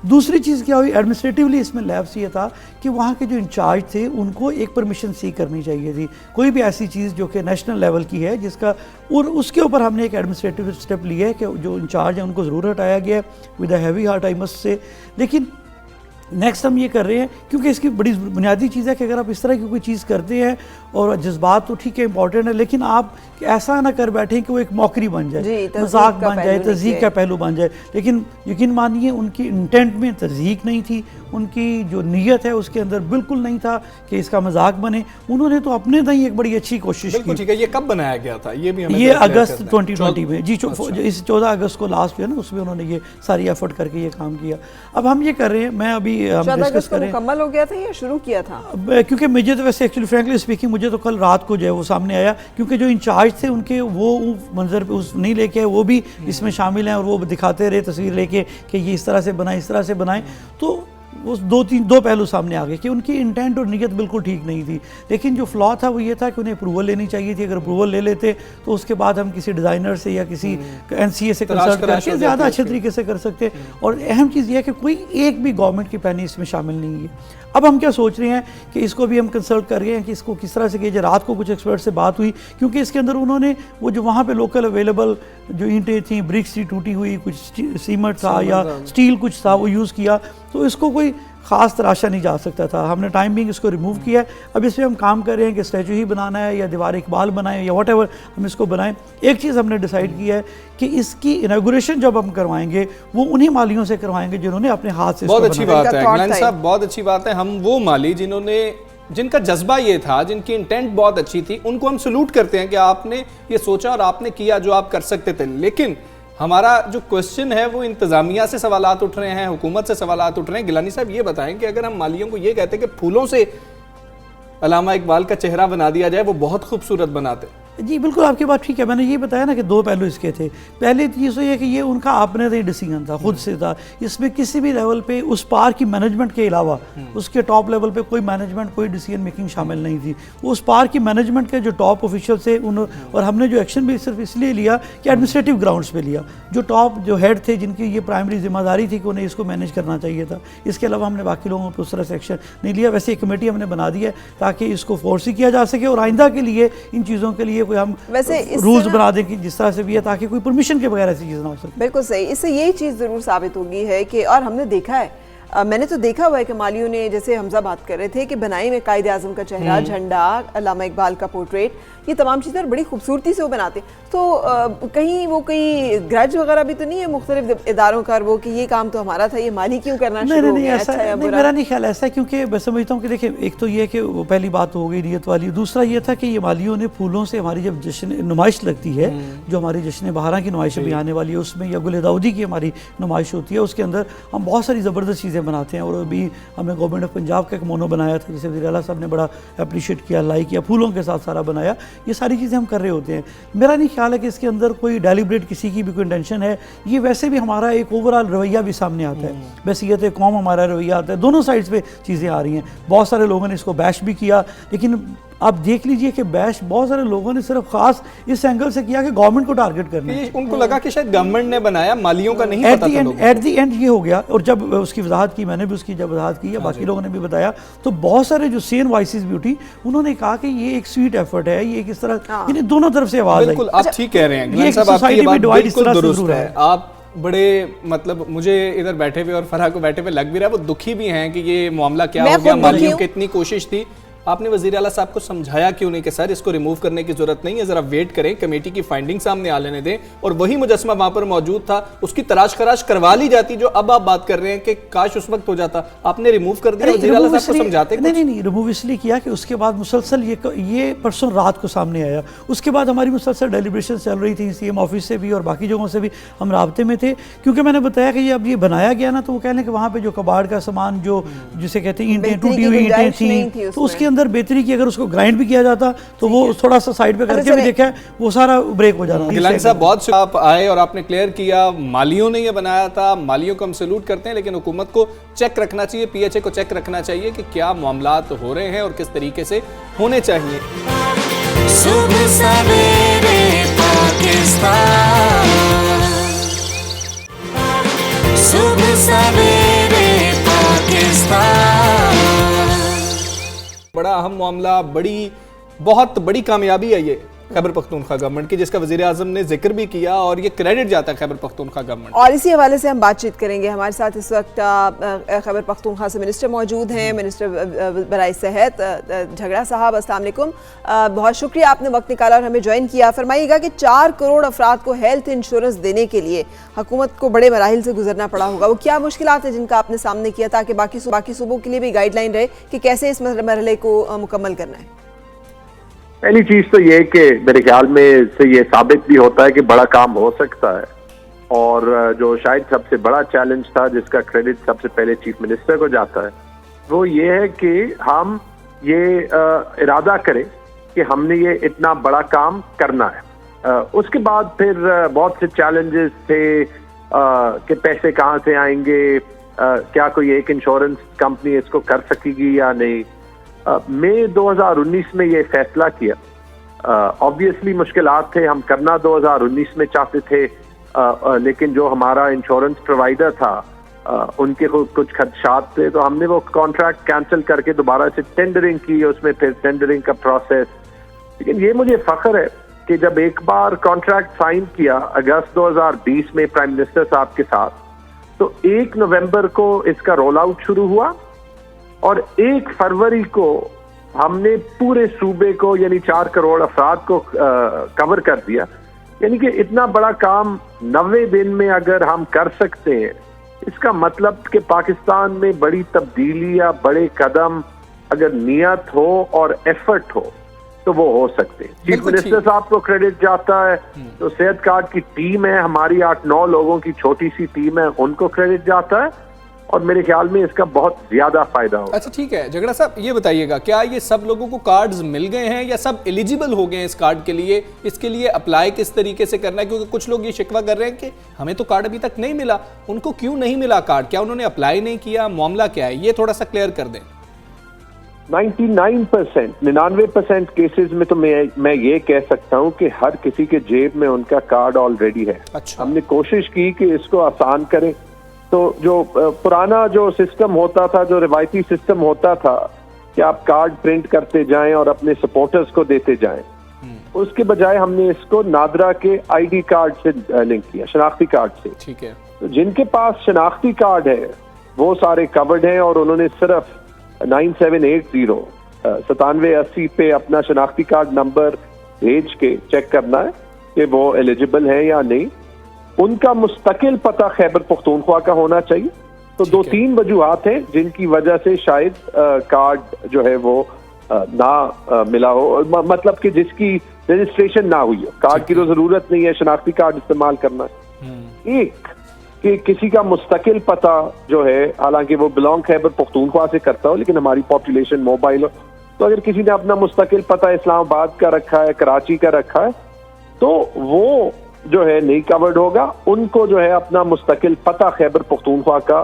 दूसरी चीज़ क्या हुई, एडमिनिस्ट्रेटिवली इसमें लैब्स ये था कि वहाँ के जो इंचार्ज थे उनको एक परमिशन सीक करनी चाहिए थी, कोई भी ऐसी चीज़ जो कि नेशनल लेवल की है जिसका, और उसके ऊपर हमने एक एडमिनिस्ट्रेटिव स्टेप लिया है कि जो इंचार्ज है उनको ज़रूर हटाया गया है with a heavy heart I must say. लेकिन नेक्स्ट हम ये कर रहे हैं क्योंकि इसकी बड़ी बुनियादी चीज़ है कि अगर आप इस तरह की कोई चीज़ करते हैं और जज्बात तो ठीक है इंपॉर्टेंट है, लेकिन आप ऐसा ना कर बैठे कि वो एक मौकरी बन जाए, मजाक बन जाए, तज़हीक का पहलू बन जाए। लेकिन यकीन मानिए उनकी इंटेंट में तज़हीक नहीं थी, उनकी जो नीयत है उसके अंदर बिल्कुल नहीं था कि इसका मजाक बने। उन्होंने तो अपने तक एक बड़ी अच्छी कोशिश की। ठीक है, ये कब बनाया गया था? ये भी हमें ये अगस्त 2020 में जी, इस 14 अगस्त को लास्ट जो है ना उसमें उन्होंने ये सारी एफर्ट करके ये काम किया। अब हम ये कर रहे हैं, मैं अभी हम डिस्कस करें, मुकम्मल हो गया था या शुरू किया था? क्योंकि मुझे तो वैसे एक्चुअली फ्रैंकली स्पीकिंग मुझे तो कल रात को जो है वो सामने आया, क्योंकि जो इंचार्ज थे उनके वो मंजर पे उस नहीं लेके आए, वो भी इसमें शामिल हैं और वो दिखाते रहे तस्वीर लेके कि ये इस तरह से बनाए, इस तरह से बनाएं। तो वो दो पहलू सामने आ गए कि उनकी इंटेंट और नीयत बिल्कुल ठीक नहीं थी। लेकिन जो फ्लॉ था वो ये था कि उन्हें अप्रूवल लेनी चाहिए थी। अगर अप्रूवल ले लेते तो उसके बाद हम किसी डिज़ाइनर से या किसी NCA से कंसल्ट करके ज़्यादा अच्छे तरीके से कर सकते। और अहम चीज़ ये है कि कोई एक भी गवर्नमेंट की पैनी इसमें शामिल नहीं है। अब हम क्या सोच रहे हैं कि इसको भी हम कंसल्ट कर रहे हैं कि इसको किस तरह से किया जाए। रात को कुछ एक्सपर्ट से बात हुई, क्योंकि इसके अंदर उन्होंने वो जो वहाँ पे लोकल अवेलेबल जो ईंटें थी, ब्रिक्स थी टूटी हुई, कुछ सीमेंट था या स्टील कुछ था वो यूज़ किया, तो इसको कोई ख़ास तराशा नहीं जा सकता था। हमने टाइम बिंग इसको रिमूव किया है। अब इस पर हम काम कर रहे हैं कि स्टैचू ही बनाना है या दीवार इकबाल बनाएं या व्हाटएवर हम इसको बनाएं। एक चीज़ हमने डिसाइड किया है कि इसकी इनॉग्रेशन जब हम करवाएंगे वो उन्हीं मालियों से करवाएंगे जिन्होंने अपने हाथ से। बहुत अच्छी बात है गिलानी साहब, बहुत अच्छी बात है। हम वो माली जिनका जज्बा ये था, जिनकी इंटेंट बहुत अच्छी थी, उनको हम सल्यूट करते हैं कि आपने ये सोचा और आपने किया जो आप कर सकते थे। लेकिन हमारा जो क्वेश्चन है वो इंतजामिया से सवालात उठ रहे हैं, हुकूमत से सवालात उठ रहे हैं। गिलानी साहब ये बताएं कि अगर हम मालियों को ये कहते हैं कि फूलों से अल्लामा इकबाल का चेहरा बना दिया जाए, वो बहुत खूबसूरत बनाते। जी बिल्कुल आपकी बात ठीक है। मैंने ये बताया ना कि 2 पहलू इसके थे। पहली चीज़ तो ये कि ये उनका अपने से डिसीजन था, खुद से था। इसमें किसी भी लेवल पे उस पार्क की मैनेजमेंट के अलावा उसके टॉप लेवल पे कोई मैनेजमेंट, कोई डिसीजन मेकिंग शामिल नहीं थी। उस पार्क की मैनेजमेंट के जो टॉप ऑफिशियल थे और हमने जो एक्शन भी सिर्फ इसलिए लिया कि एडमिनिस्ट्रेटिव ग्राउंड्स पे लिया। जो टॉप जो हेड थे जिनकी ये प्राइमरी जिम्मेदारी थी कि उन्हें इसको मैनेज करना चाहिए था। इसके अलावा हमने बाकी लोगों पर उस तरह से एक्शन नहीं लिया। वैसे एक कमेटी हमने बना दी है ताकि इसको फोर्स किया जा सके और आइंदा के लिए इन चीज़ों के लिए कोई हम वैसे रूल्स बना दें कि जिस तरह से भी है ताकि कोई परमिशन के बगैर ऐसी चीज़ ना हो सके। बिल्कुल सही। इससे यही चीज़ ज़रूर साबित होगी है कि, और हमने देखा है, मैंने तो देखा हुआ है कि मालियों ने, जैसे हमजा बात कर रहे थे कि बनाई में कायदे आज़म का चेहरा, झंडा, अल्लामा इकबाल का पोर्ट्रेट, ये तमाम चीज़ें बड़ी खूबसूरती से वो बनाते। तो कहीं वो कोई ग्रज वगैरह भी तो नहीं है मुख्तलिफ इदारों का वो कि ये काम तो हमारा था, ये माली क्यों करना शुरू हो गया? अच्छा या बुरा? मेरा नहीं ख्याल ऐसा है, क्योंकि मैं समझता हूँ कि देखिए एक तो ये कि वो पहली बात हो गई नीयत वाली। दूसरा ये था कि ये मालियों ने फूलों से हमारी जब जश्न नुमाइश लगती है, जो हमारी जश्न बहारा की नुमाइश भी आने वाली है, उसमें या गुल दाऊदी की हमारी नुमाइश होती है, उसके अंदर हम बहुत सारी ज़बरदस्त चीज़ें बनाते हैं। और अभी हमने गवर्नमेंट ऑफ पंजाब का एक मोनो बनाया था, जिसे वज़ीर आला साहब ने बड़ा अप्रिशिएट किया, लाइक किया, फूलों के साथ सारा बनाया। ये सारी चीज़ें हम कर रहे होते हैं। मेरा नहीं ख्याल है कि इसके अंदर कोई डेलिब्रेट किसी की भी कोई इंटेंशन है। ये वैसे भी हमारा एक ओवरऑल रवैया भी सामने आता है, वैसियत कौम हमारा रवैया आता है। दोनों साइड्स पे चीज़ें आ रही हैं। बहुत सारे लोगों ने इसको बैश भी किया, लेकिन आप देख लीजिए कि बैश बहुत सारे लोगों ने सिर्फ खास इस एंगल से किया कि गवर्नमेंट को टारगेट करना है। उनको लगा कि शायद गवर्नमेंट ने बनाया, मालियों का नहीं पता था लोगों को। एट द एंड ये हो गया। और जब उसकी वजाहत की, मैंने भी उसकी जब वजाहत की या बाकी लोगों ने भी बताया, तो बहुत सारे जो सेन वॉइसेस भी उठी, उन्होंने कहा कि ये एक स्वीट एफर्ट है, ये किस तरह, यानी दोनों तरफ से आवाज आई। बिल्कुल आप ठीक कह रहे हैं, सोसाइटी में डिवाइड इस तरह से जरूर है। आप बड़े मतलब मुझे इधर बैठे हुए और फराह को बैठे हुए लग भी रहा है वो दुखी भी हैं कि ये मामला क्या हो गया, मालियों की इतनी कोशिश थी। आपने वज़ीर आला साहब को समझाया क्यों नहीं कि सर इसको रिमूव करने की जरूरत नहीं है, जरा वेट करें, कमेटी की फाइंडिंग सामने आ लेने दें, और वही मुजस्समा वहां पर मौजूद था, उसकी तराश खराश करवा ली जाती, जो अब आप बात कर रहे हैं कि काश उस वक्त हो जाता। आपने रिमूव कर दिया, वज़ीर आला साहब को समझाते। नहीं, रिमूव इसलिए किया कि उसके बाद मुसलसल ये परसों रात को सामने आया। उसके बाद हमारी मुसलसल डेलिब्रेशन चल रही थी, सीएम ऑफिस से भी और बाकी जगहों से भी हम राब्ते में थे, क्योंकि मैंने बताया कि ये अब ये बनाया गया ना, तो वो कह लें कि वहाँ पे जो कबाड़ का सामान, जो जिसे कहते हैं ईंटें, टूटी हुई ईंटें थी, तो उसके अंदर बेहतरी की, अगर उसको ग्राइंड भी किया जाता तो वो थोड़ा सा साइड पे करके भी देखा है, वो सारा ब्रेक हो जाना। गिलानी साहब बहुत आप आए और आपने क्लियर किया, मालियों ने ये बनाया था, मालियों को हम सैल्यूट करते हैं, लेकिन हुकूमत को चेक रखना चाहिए, पीएचए को चेक रखना चाहिए कि क्या मामलात हो रहे हैं और किस तरीके से होने चाहिए। सुबह सवेरे पाकिस्तान, सुबह सवेरे पाकिस्तान। बड़ा अहम मामला, बहुत बड़ी कामयाबी है ये खैबर पख्तूनख्वा गवर्नमेंट की, जिसका वज़ीर आज़म ने जिक्र भी किया और ये क्रेडिट जाता है खैबर पख्तूनख्वा गवर्नमेंट। और इसी हवाले से हम बातचीत करेंगे। हमारे साथ इस वक्त खैबर पख्तूनख्वा से मिनिस्टर मौजूद हैं, मिनिस्टर बराए सेहत झगड़ा साहब, अस्सलाम वालेकुम। बहुत शुक्रिया आपने वक्त निकाला और हमें ज्वाइन किया। फरमाइएगा कि 4 करोड़ अफराद को हेल्थ इंश्योरेंस देने के लिए हुकूमत को बड़े मराहिल से गुजरना पड़ा होगा, वो क्या मुश्किलात हैं जिनका आपने सामने किया, ताकि बाकी सूबों के लिए भी गाइडलाइन रहे कि कैसे इस मरहले को मुकम्मल करना है? पहली चीज तो ये कि मेरे ख्याल में से ये साबित भी होता है कि बड़ा काम हो सकता है, और जो शायद सबसे बड़ा चैलेंज था, जिसका क्रेडिट सबसे पहले चीफ मिनिस्टर को जाता है, वो ये है कि हम ये इरादा करें कि हमने ये इतना बड़ा काम करना है। उसके बाद फिर बहुत से चैलेंजेस थे कि पैसे कहाँ से आएंगे, क्या कोई एक इंश्योरेंस कंपनी इसको कर सकेगी या नहीं। मई 2019 में ये फैसला किया। ऑब्वियसली मुश्किलात थे, हम करना 2019 में चाहते थे, लेकिन जो हमारा इंश्योरेंस प्रोवाइडर था उनके कुछ खदशात थे, तो हमने वो कॉन्ट्रैक्ट कैंसिल करके दोबारा से टेंडरिंग की, उसमें फिर टेंडरिंग का प्रोसेस। लेकिन ये मुझे फख्र है कि जब एक बार कॉन्ट्रैक्ट साइन किया अगस्त 2020 में प्राइम मिनिस्टर साहब के साथ, तो 1 नवंबर को इसका रोल आउट शुरू हुआ और 1 फरवरी को हमने पूरे सूबे को यानी 4 करोड़ अफराद को कवर कर दिया। यानी कि इतना बड़ा काम 90 दिन में अगर हम कर सकते हैं, इसका मतलब कि पाकिस्तान में बड़ी तब्दीली या बड़े कदम अगर नियत हो और एफर्ट हो तो वो हो सकते हैं। चीफ मिनिस्टर साहब को क्रेडिट जाता है, तो सेहत कार्ड की टीम है हमारी, 8-9 लोगों की छोटी सी टीम है, उनको क्रेडिट जाता है, और मेरे ख्याल में इसका बहुत ज्यादा फायदा होगा। अच्छा ठीक है झगड़ा साहब, ये बताइएगा क्या ये सब लोगों को कार्ड्स मिल गए हैं या सब एलिजिबल हो गए हैं इस कार्ड के लिए? इसके लिए अप्लाई किस तरीके से करना है? क्योंकि कुछ लोग ये शिकवा कर रहे हैं कि हमें तो कार्ड अभी तक नहीं मिला। उनको क्यों नहीं मिला कार्ड? क्या उन्होंने अप्लाई नहीं किया? मामला क्या है, ये थोड़ा सा क्लियर कर दें। 99% केसेस में तो मैं ये कह सकता हूं कि हर किसी के जेब में उनका कार्ड ऑलरेडी है। अच्छा। हमने कोशिश की कि इसको आसान करें, तो जो पुराना जो सिस्टम होता था, जो रिवायती सिस्टम होता था कि आप कार्ड प्रिंट करते जाएं और अपने सपोर्टर्स को देते जाएं, उसके बजाय हमने इसको नादरा के आईडी कार्ड से लिंक किया, शनाख्ती कार्ड से। ठीक है। तो जिनके पास शनाख्ती कार्ड है वो सारे कवर्ड हैं, और उन्होंने सिर्फ 9780 9780 पे अपना शनाख्ती कार्ड नंबर भेज के चेक करना है कि वो एलिजिबल है या नहीं। उनका मुस्तकिल पता खैबर पख्तूनख्वा का होना चाहिए। तो 2-3 वजूहात हैं जिनकी वजह से शायद कार्ड जो है वो ना मिला हो, मतलब कि जिसकी रजिस्ट्रेशन ना हुई हो। कार्ड की तो जरूरत नहीं है, शनाख्ती कार्ड इस्तेमाल करना है। एक कि किसी का मुस्तकिल पता जो है, हालांकि वो बिलोंग खैबर पख्तूनख्वा से करता हो लेकिन हमारी पॉपुलेशन मोबाइल हो, तो अगर किसी ने अपना मुस्तकिल पता इस्लामाबाद का रखा है, कराची का रखा है, तो वो जो है नहीं कवर्ड होगा। उनको जो है अपना मुस्तकिल पता खैबर पख्तूनख्वा का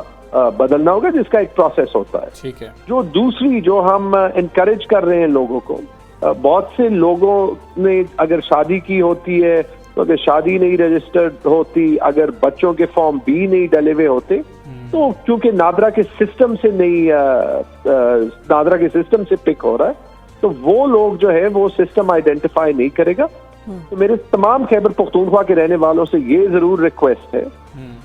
बदलना होगा, जिसका एक प्रोसेस होता है। ठीक है। जो दूसरी जो हम इनकरेज कर रहे हैं लोगों को, बहुत से लोगों ने अगर शादी की होती है तो अगर शादी नहीं रजिस्टर्ड होती, अगर बच्चों के फॉर्म बी नहीं डले हुए होते, तो क्योंकि नादरा के सिस्टम से नहीं नादरा के सिस्टम से पिक हो रहा है, तो वो लोग जो है वो सिस्टम आइडेंटिफाई नहीं करेगा। तो मेरे तमाम खैबर पख्तूनख्वा के रहने वालों से ये जरूर रिक्वेस्ट है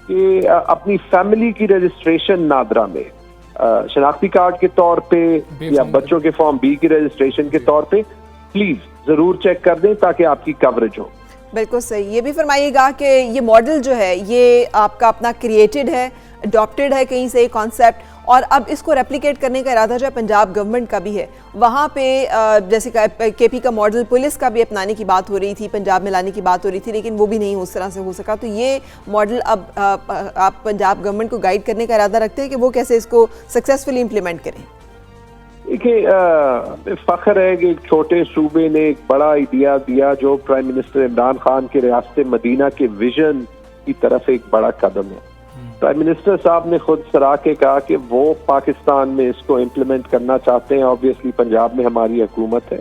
कि अपनी फैमिली की रजिस्ट्रेशन नादरा में शनाख्ती कार्ड के तौर पे या बच्चों के फॉर्म बी की रजिस्ट्रेशन के तौर पे प्लीज जरूर चेक कर दें ताकि आपकी कवरेज हो। बिल्कुल सही। ये भी फरमाइएगा कि ये मॉडल जो है ये आपका अपना क्रिएटेड है, अडॉप्टेड है कहीं से कॉन्सेप्ट, और अब इसको रेप्लिकेट करने का इरादा जो है पंजाब गवर्नमेंट का भी है। वहाँ पे जैसे केपी का मॉडल पुलिस का भी अपनाने की बात हो रही थी, पंजाब में लाने की बात हो रही थी, लेकिन वो भी नहीं उस तरह से हो सका। तो ये मॉडल अब आप पंजाब गवर्नमेंट को गाइड करने का इरादा रखते हैं कि वो कैसे इसको सक्सेसफुली इम्प्लीमेंट करें? देखिए, फख्र है कि एक छोटे सूबे ने एक बड़ा आइडिया दिया जो प्राइम मिनिस्टर इमरान खान के रियासत मदीना के विजन की तरफ एक बड़ा कदम है। प्राइम मिनिस्टर साहब ने खुद सराह के कहा कि वो पाकिस्तान में इसको इम्प्लीमेंट करना चाहते हैं। ऑब्वियसली पंजाब में हमारी हुकूमत है,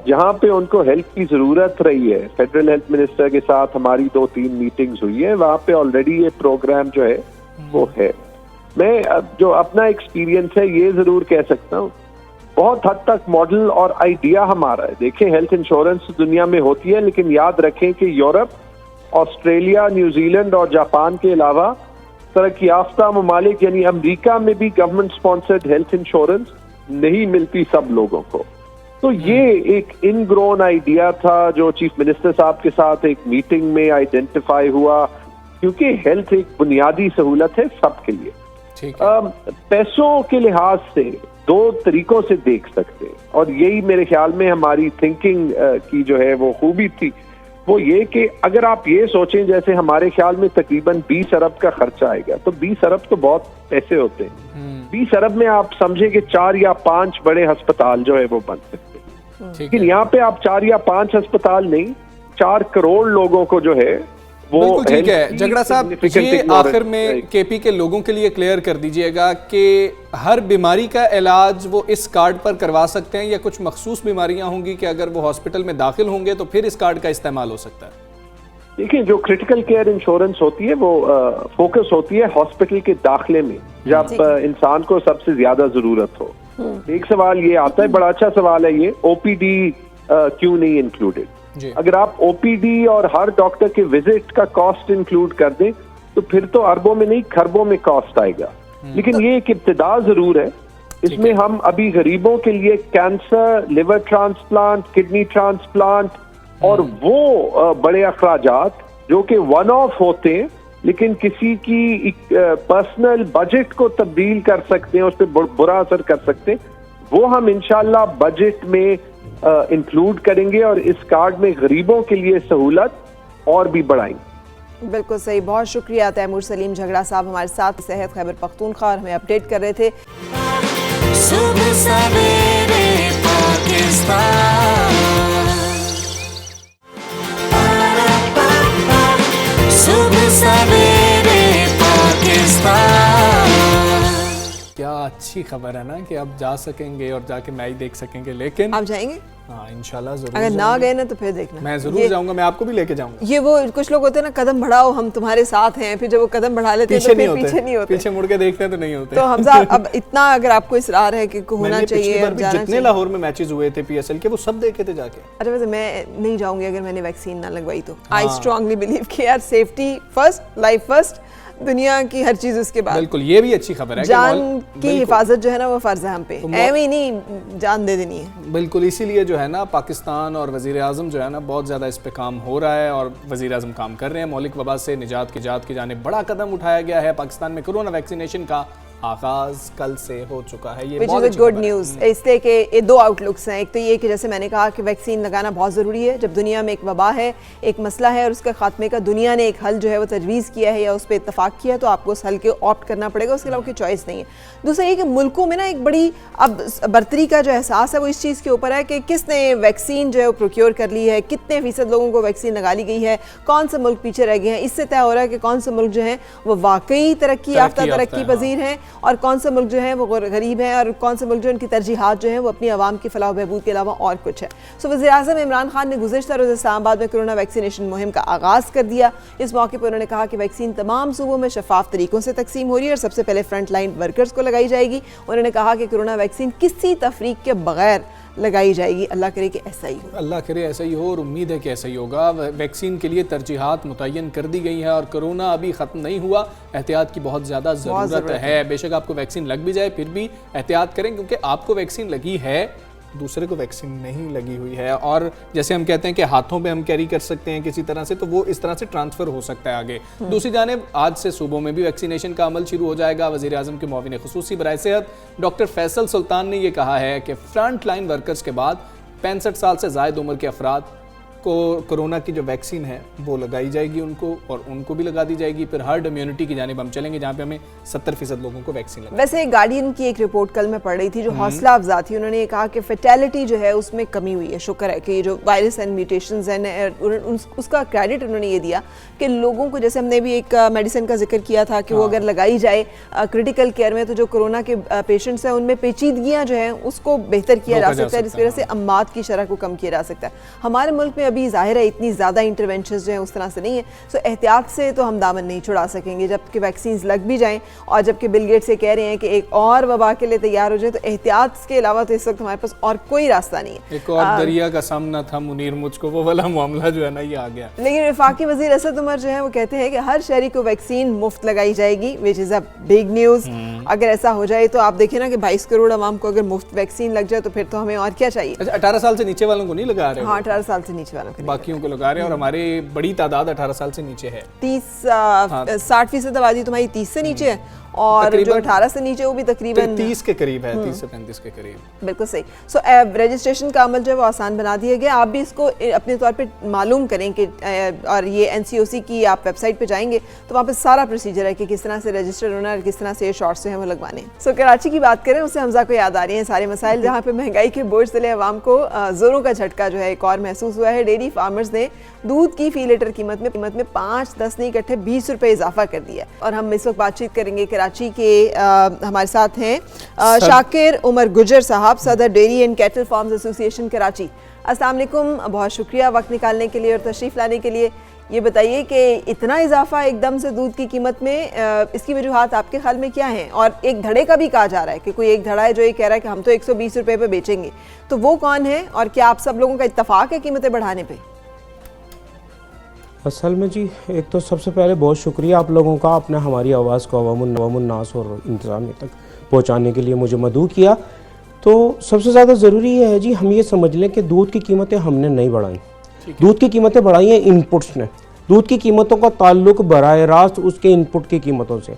जहाँ पे उनको हेल्प की जरूरत रही है, फेडरल हेल्थ मिनिस्टर के साथ हमारी 2-3 मीटिंग्स हुई है, वहाँ पे ऑलरेडी ये प्रोग्राम जो है वो है। मैं जो अपना एक्सपीरियंस है ये जरूर कह सकता हूँ, बहुत हद तक मॉडल और आइडिया हमारा है। देखें, हेल्थ इंश्योरेंस दुनिया में होती है, लेकिन याद रखें कि यूरोप, ऑस्ट्रेलिया, न्यूजीलैंड और जापान के अलावा तरक्की याफ्ता ममालिक यानी अमेरिका में भी गवर्नमेंट स्पॉन्सर्ड हेल्थ इंश्योरेंस नहीं मिलती सब लोगों को। तो ये एक इनग्रोन आइडिया था जो चीफ मिनिस्टर साहब के साथ एक मीटिंग में आइडेंटिफाई हुआ, क्योंकि हेल्थ एक बुनियादी सहूलत है सबके लिए। पैसों के लिहाज से 2 तरीकों से देख सकते हैं, और यही मेरे ख्याल में हमारी थिंकिंग की जो है वो खूबी थी, वो ये कि अगर आप ये सोचें जैसे हमारे ख्याल में तकरीबन 20 अरब का खर्चा आएगा, तो 20 अरब तो बहुत पैसे होते हैं। 20 अरब में आप समझे कि 4 या 5 बड़े अस्पताल जो है वो बन सकते हैं, लेकिन यहाँ पे आप 4 या 5 अस्पताल नहीं, 4 करोड़ लोगों को जो है वो। बिल्कुल ठीक है झगड़ा साहब, ये आखिर में केपी के लोगों के लिए क्लियर कर दीजिएगा कि हर बीमारी का इलाज वो इस कार्ड पर करवा सकते हैं या कुछ मखसूस बीमारियां होंगी कि अगर वो हॉस्पिटल में दाखिल होंगे तो फिर इस कार्ड का इस्तेमाल हो सकता है? देखिए, जो क्रिटिकल केयर इंश्योरेंस होती है वो फोकस होती है हॉस्पिटल के दाखिले में, जब इंसान को सबसे ज्यादा जरूरत हो। एक सवाल ये आता है, बड़ा अच्छा सवाल है ये, ओपीडी क्यों नहीं इंक्लूडेड? अगर आप ओपीडी और हर डॉक्टर के विजिट का कॉस्ट इंक्लूड कर दें तो फिर तो अरबों में नहीं खरबों में कॉस्ट आएगा। लेकिन ये एक इब्तिदा जरूर है। इसमें हम अभी गरीबों के लिए cancer, liver transplant, kidney transplant और वो बड़े अखराजात जो कि वन ऑफ होते हैं लेकिन किसी की पर्सनल बजट को तब्दील कर सकते हैं, उस पर बुरा असर कर सकते हैं, वो हम इंशाल्लाह बजट में इंक्लूड करेंगे और इस कार्ड में गरीबों के लिए सहूलत और भी बढ़ाएंगे। बिल्कुल सही। बहुत शुक्रिया तैमूर सलीम झगड़ा साहब हमारे साथ सेहत खैबर पख्तूनख्वा और हमें अपडेट कर रहे थे। सुबह सवेरे पाकिस्तान, सुबह सवेरे पाकिस्तान। क्या अच्छी खबर है ना कि आप जा सकेंगे और जाके मैच देख सकेंगे। लेकिन आप जाएंगे? हाँ इंशाल्लाह जरूर। अगर ना गए ना तो फिर देखना। मैं जरूर जाऊंगा, मैं आपको भी लेके जाऊंगा। ये वो कुछ लोग होते हैं ना, कदम बढ़ाओ हम तुम्हारे साथ हैं, फिर जब वो कदम बढ़ा लेते हैं तो फिर पीछे नहीं होते, पीछे मुड़ के देखते हैं तो नहीं होते। तो हमजा अब इतना अगर आपको इसरार है कि होना चाहिए, जितने लाहौर में मैचेस हुए थे पीएसएल के वो सब देखे थे जाके। अरे वैसे मैं नहीं जाऊंगी अगर मैंने वैक्सीन ना लगवाई तो। आई स्ट्रांगली बिलीव कि यार सेफ्टी फर्स्ट, लाइफ फर्स्ट, दुनिया की हर चीज उसके बाद। बिल्कुल, ये भी अच्छी खबर है। जान की हिफाजत जो है ना वो फर्ज है हम पे, ऐਵੇਂ ही नहीं जान दे देनी है। बिल्कुल, इसीलिए जो है ना पाकिस्तान और वजीर आज़म जो है ना बहुत ज़्यादा इस पे काम हो रहा है और वजीर आज़म काम कर रहे हैं। मौलिक वबा से निजात की जात की जानिब बड़ा कदम उठाया गया है। पाकिस्तान में कोरोना वैक्सीनेशन का आगाज कल से हो चुका है। ये Which बहुत is a अच्छी good खबर है। news। इसलिए कि ये दो आउटलुक्स हैं। एक तो ये कि जैसे मैंने कहा कि वैक्सीन लगाना बहुत ज़रूरी है। जब दुनिया में एक वबा है, एक मसला है और उसके खात्मे का दुनिया ने एक हल जो है वो तजवीज़ किया है या उस पर इतफाक़ किया, तो आपको उस हल के ऑप्ट करना पड़ेगा, उसके अलावा कोई चॉइस नहीं है। दूसरा ये कि मुल्कों में ना एक बड़ी अब बर्तरी का जो एहसास है वो इस चीज़ के ऊपर है कि किसने वैक्सीन जो है वो प्रोक्योर कर ली है, कितने फ़ीसद लोगों को वैक्सीन लगा ली गई है, कौन से मुल्क पीछे रह गए हैं। इससे तय हो रहा है कि कौन से मुल्क जो हैं वो वाकई तरक्की याफ्ता, तरक्की पजीर हैं, और कौन से मुल्क जो हैं वो गरीब हैं, और कौन से मुल्क जो उनकी तरजीहात जो हैं वो अपनी आवाम की फलाह बहबूद के अलावा और कुछ है। सो वज़ीर-ए-आज़म इमरान खान ने गुज़िश्ता रोज़ इस्लामाबाद में कोरोना वैक्सीनेशन मुहिम का आगाज़ कर दिया। इस मौके पर उन्होंने कहा कि वैक्सीन तमाम सूबों में शफाफ तरीकों से तकसीम हो रही है और सबसे पहले फ्रंट लाइन वर्कर्स को लगाई जाएगी। उन्होंने कहा कि कोरोना वैक्सीन किसी तफरीक के बगैर लगाई जाएगी। अल्लाह करे कि ऐसा ही हो, अल्लाह करे ऐसा ही हो, और उम्मीद है कि ऐसा ही होगा। वैक्सीन के लिए तरजीहात मुतय्यन कर दी गई है और कोरोना अभी ख़त्म नहीं हुआ। एहतियात की बहुत ज़्यादा ज़रूरत है। बेशक आपको वैक्सीन लग भी जाए फिर भी एहतियात करें, क्योंकि आपको वैक्सीन लगी है, दूसरे को वैक्सीन नहीं लगी हुई है। और जैसे हम कहते हैं कि हाथों पे हम कैरी कर सकते हैं किसी तरह से, तो वो इस तरह से ट्रांसफ़र हो सकता है आगे। दूसरी जानिब आज से सूबों में भी वैक्सीनेशन का अमल शुरू हो जाएगा। वज़ीर आज़म के मुआविन ख़ुसूसी बराए सेहत डॉक्टर फैसल सुल्तान ने यह कहा है कि फ्रंट लाइन वर्कर्स के बाद 65 साल से ज़ायद उम्र के अफराद को कोरोना की जो वैक्सीन है वो लगाई जाएगी उनको, और उनको भी लगा दी जाएगी। फिर हर्ड इम्यूनिटी की जानिब हम चलेंगे, जहाँ पे हमें 70% लोगों को वैक्सीन लगा। वैसे गार्डियन की एक रिपोर्ट कल मैं पढ़ रही थी जो हौसला अफजा थी। उन्होंने ये कहा कि फर्टिलिटी जो है उसमें कमी हुई है। शुक्र है कि ये जो वायरस एंड म्यूटेशंस हैं उसका क्रेडिट उन्होंने ये दिया कि लोगों को, जैसे हमने भी एक मेडिसिन का जिक्र किया था कि वो अगर लगाई जाए क्रिटिकल केयर में, तो जो कोरोना के पेशेंट्स हैं उनमें पेचीदगियाँ जो हैं उसको बेहतर किया जा सकता है, जिस वजह से अम्मात की शरह को कम किया जा सकता है। हमारे मुल्क में अभी जाहिर है इतनी ज़्यादा इंटरवेंशंस जो हैं उस तरह से नहीं है। सो एहतियात से तो हम दामन नहीं छुड़ा सकेंगे। जबकि वैक्सीन लग भी जाएं और जबकि बिल गेट्स से कह रहे हैं कि एक और वबा के लिए तैयार हो जाए, तो एहतियात के अलावा तो इस वक्त हमारे पास और कोई रास्ता नहीं है। एक और दरिया का सामना था मुनीर, मुझको वो वाला मामला जो है ना ये आ गया। लेकिन वफाकी वज़ीर असद उमर जो है वो कहते हैं कि हर शहरी को वैक्सीन मुफ्त लगाई जाएगी, which is a big news. अगर ऐसा हो जाए तो आप देखें ना कि 22 करोड़ आवाम को अगर मुफ्त वैक्सीन लग जाए तो फिर तो हमें और क्या चाहिए। 18 साल से नीचे वालों को नहीं लगा रहे? हाँ, 18 साल से नीचे वालों को, बाकियों को लगा रहे हैं, और हमारे बड़ी तादाद 18 साल से नीचे है। 60% आबादी तुम्हारी 30 से नीचे है, और जो 18 से नीचे वो भी तकरीबन 30 के करीब है, 30 से 35 के करीब। बिल्कुल सही। सो रजिस्ट्रेशन का अमल जो है वो आसान बना दिया गया। आप भी इसको अपने तौर पे मालूम करें कि और ये NCOC की आप वेबसाइट पे जाएंगे तो वहाँ पे सारा प्रोसीजर है कि किस तरह से रजिस्टर होना है और किस तरह से ये शॉट्स जो है वो लगवाने। सो कराची की बात करें, उससे हमजा को याद आ रही हैं सारे मसाइल, जहाँ पे महंगाई के बोझ तले अवाम को जोरों का झटका जो है एक और महसूस हुआ है। डेयरी फार्मर्स ने दूध की फी लीटर कीमत में 5, 10 नहीं इकट्ठे 20 रुपये इजाफा कर दिया। और हम इस वक्त बातचीत करेंगे कराची के हमारे साथ हैं शाकिर उमर गुजर साहब, सदर dairy and cattle farms association Karachi. अस्सलाम वालेकुम, बहुत शुक्रिया वक्त निकालने के लिए और तशरीफ़ लाने के लिए। ये बताइए कि इतना इजाफा एकदम से दूध की कीमत में, इसकी वजूहात आपके ख्याल में क्या हैं? और एक धड़े का भी कहा जा रहा है कि कोई एक धड़ा है जो ये कह रहा है कि हम तो 120 रुपये पे बेचेंगे, तो वो कौन है और क्या आप सब लोगों का इत्तफाक है कीमतें बढ़ाने पे? असल में जी, एक तो सबसे पहले बहुत शुक्रिया आप लोगों का, आपने हमारी आवाज़ को अवामुन्नास और इंतज़ामिया तक पहुंचाने के लिए मुझे मदऊ किया। तो सबसे ज़्यादा ज़रूरी ये है जी, हम ये समझ लें कि दूध की कीमतें हमने नहीं बढ़ाई, दूध की कीमतें बढ़ाई हैं इनपुट्स ने। दूध की कीमतों का ताल्लुक बराह रास्त उसके इनपुट की कीमतों से।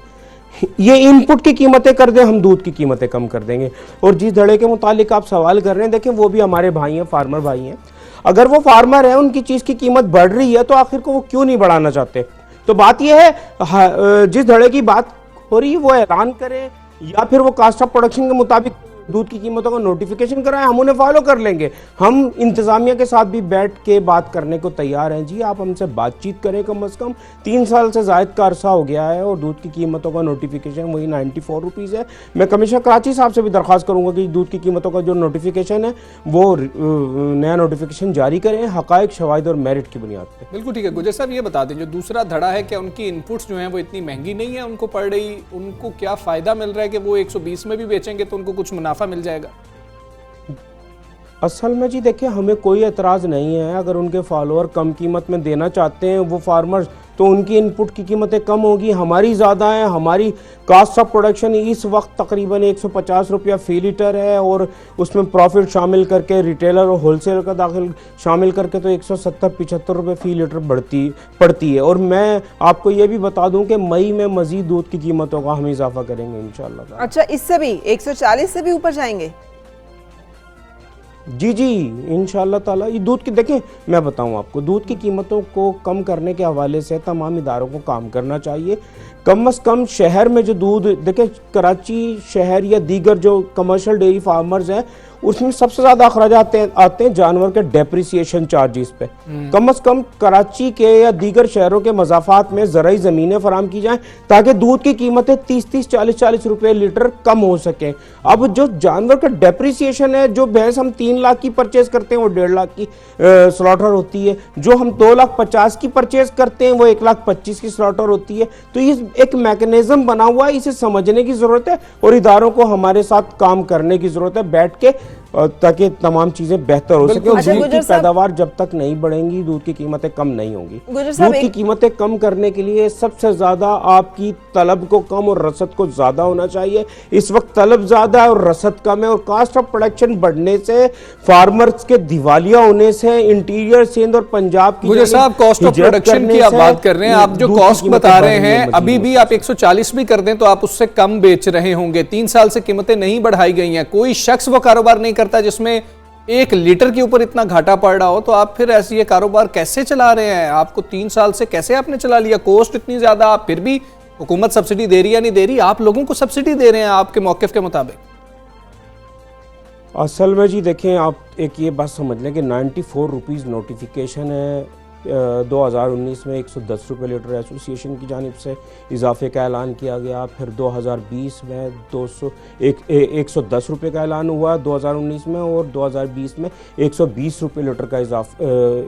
ये इनपुट की कीमतें कर दें, हम दूध की कीमतें कम कर देंगे। और जिस धड़े के मुतालिक आप सवाल कर रहे हैं, देखें वो भी हमारे भाई हैं, फार्मर भाई हैं। अगर वो फार्मर है, उनकी चीज़ की कीमत बढ़ रही है तो आखिर को वो क्यों नहीं बढ़ाना चाहते? तो बात यह है, जिस धड़े की बात हो रही है वो ऐलान करें या फिर वो कास्ट ऑफ प्रोडक्शन के मुताबिक दूध की कीमतों का नोटिफिकेशन कराएं, हम उन्हें फॉलो कर लेंगे। हम इंतज़ामिया के साथ भी बैठ के बात करने को तैयार हैं जी। आप हमसे बातचीत करें, कम से कम 3 साल से ज़ायद का अरसा हो गया है और दूध की कीमतों का नोटिफिकेशन वही 94 रुपीज़ है। मैं कमिश्नर कराची साहब से भी दरख्वास्त करूँगा कि दूध की कीमतों का जो नोटिफिकेशन है वो नया नोटिफिकेशन जारी करें, हक़ाइक़, शवाहिद और मेरिट की बुनियाद पर। बिल्कुल ठीक है। गुजर साहब ये बता दें, जो दूसरा धड़ा है, क्या उनकी इनपुट्स जो हैं वो इतनी महंगी नहीं है उनको पड़ रही? उनको क्या फ़ायदा मिल रहा है कि वो 120 में भी बेचेंगे तो उनको कुछ मुनाफा मिल जाएगा? असल में जी देखिए, हमें कोई एतराज़ नहीं है अगर उनके फॉलोअर कम कीमत में देना चाहते हैं वो फार्मर्स, तो उनकी इनपुट की कीमतें कम होगी, हमारी ज़्यादा है। हमारी कास्ट ऑफ प्रोडक्शन इस वक्त तकरीबन 150 रुपया फी लीटर है, और उसमें प्रॉफिट शामिल करके रिटेलर और होलसेलर का दाखिल शामिल करके तो 170-75 रुपये फी लीटर पड़ती है। और मैं आपको ये भी बता दूं कि मई में मज़ीद दूध की कीमतों का हम इजाफा करेंगे इंशाल्लाह। अच्छा, इससे भी 140 से भी ऊपर जाएंगे? जी जी, इंशाल्लाह ताला। ये दूध की देखें, मैं बताऊं आपको, दूध की कीमतों को कम करने के हवाले से तमाम इदारों को काम करना चाहिए। कम से कम शहर में जो दूध, देखें कराची शहर या दीगर जो कमर्शियल डेयरी फार्मर्स हैं उसमें सबसे ज़्यादा अखराजात आते हैं जानवर के डेप्रिसिएशन चार्जेस पे। कम से कम कराची के या दीगर शहरों के मज़ाफ़ात में ज़राई ज़मीनें फराम की जाएं ताकि दूध की कीमतें 30-30, 40-40 रुपये लीटर कम हो सकें। अब जो जानवर का डेप्रिसिएशन है, जो भैंस हम 3 लाख की परचेज़ करते हैं वो 1.5 लाख की स्लॉटर होती है, जो हम 2,50,000 की परचेज़ करते हैं वो 1,25,000 की स्लॉटर होती है। तो ये एक मैकेनिज्म बना हुआ है, इसे समझने की ज़रूरत है और इदारों को हमारे साथ काम करने की ज़रूरत है बैठ के, ताकि तमाम चीजें बेहतर हो सके। और दूध की पैदावार जब तक नहीं बढ़ेंगी दूध की कीमतें कम नहीं होंगी। दूध की कीमतें कम करने के लिए सबसे ज्यादा आपकी तलब को कम और रसद को ज्यादा होना चाहिए। इस वक्त तलब ज्यादा है और रसद कम है, और कास्ट ऑफ प्रोडक्शन बढ़ने से, फार्मर्स के दिवालिया होने से, इंटीरियर सिंध और पंजाब की, गुजर साहब कॉस्ट ऑफ प्रोडक्शन की आप बात कर रहे हैं, आप जो कॉस्ट बता रहे हैं अभी भी आप 140 भी कर दें तो आप उससे कम बेच रहे होंगे। 3 साल से कीमतें नहीं बढ़ाई गई हैं, कोई शख्स वो कारोबार नहीं करता जिसमें 1 लीटर के ऊपर इतना घाटा पड़ रहा हो, तो आप फिर ऐसे ये कारोबार कैसे चला रहे हैं? आपको 3 साल से कैसे आपने चला लिया? कॉस्ट इतनी ज्यादा, आप फिर भी हुकूमत सब्सिडी दे रही है नहीं दे रही? आप लोगों को सब्सिडी दे रहे हैं आपके मौक़िफ़ के मुताबिक। असल में जी देखें, आप एक ये बात समझ लें कि 94 रुपीज़ नोटिफिकेशन है 2019 में 110 रुपये लीटर एसोसिएशन की जानिब से इजाफे का ऐलान किया गया। फिर 2020 में 110 रुपये का ऐलान हुआ 2019 में, और 2020 में 120 रुपये लीटर का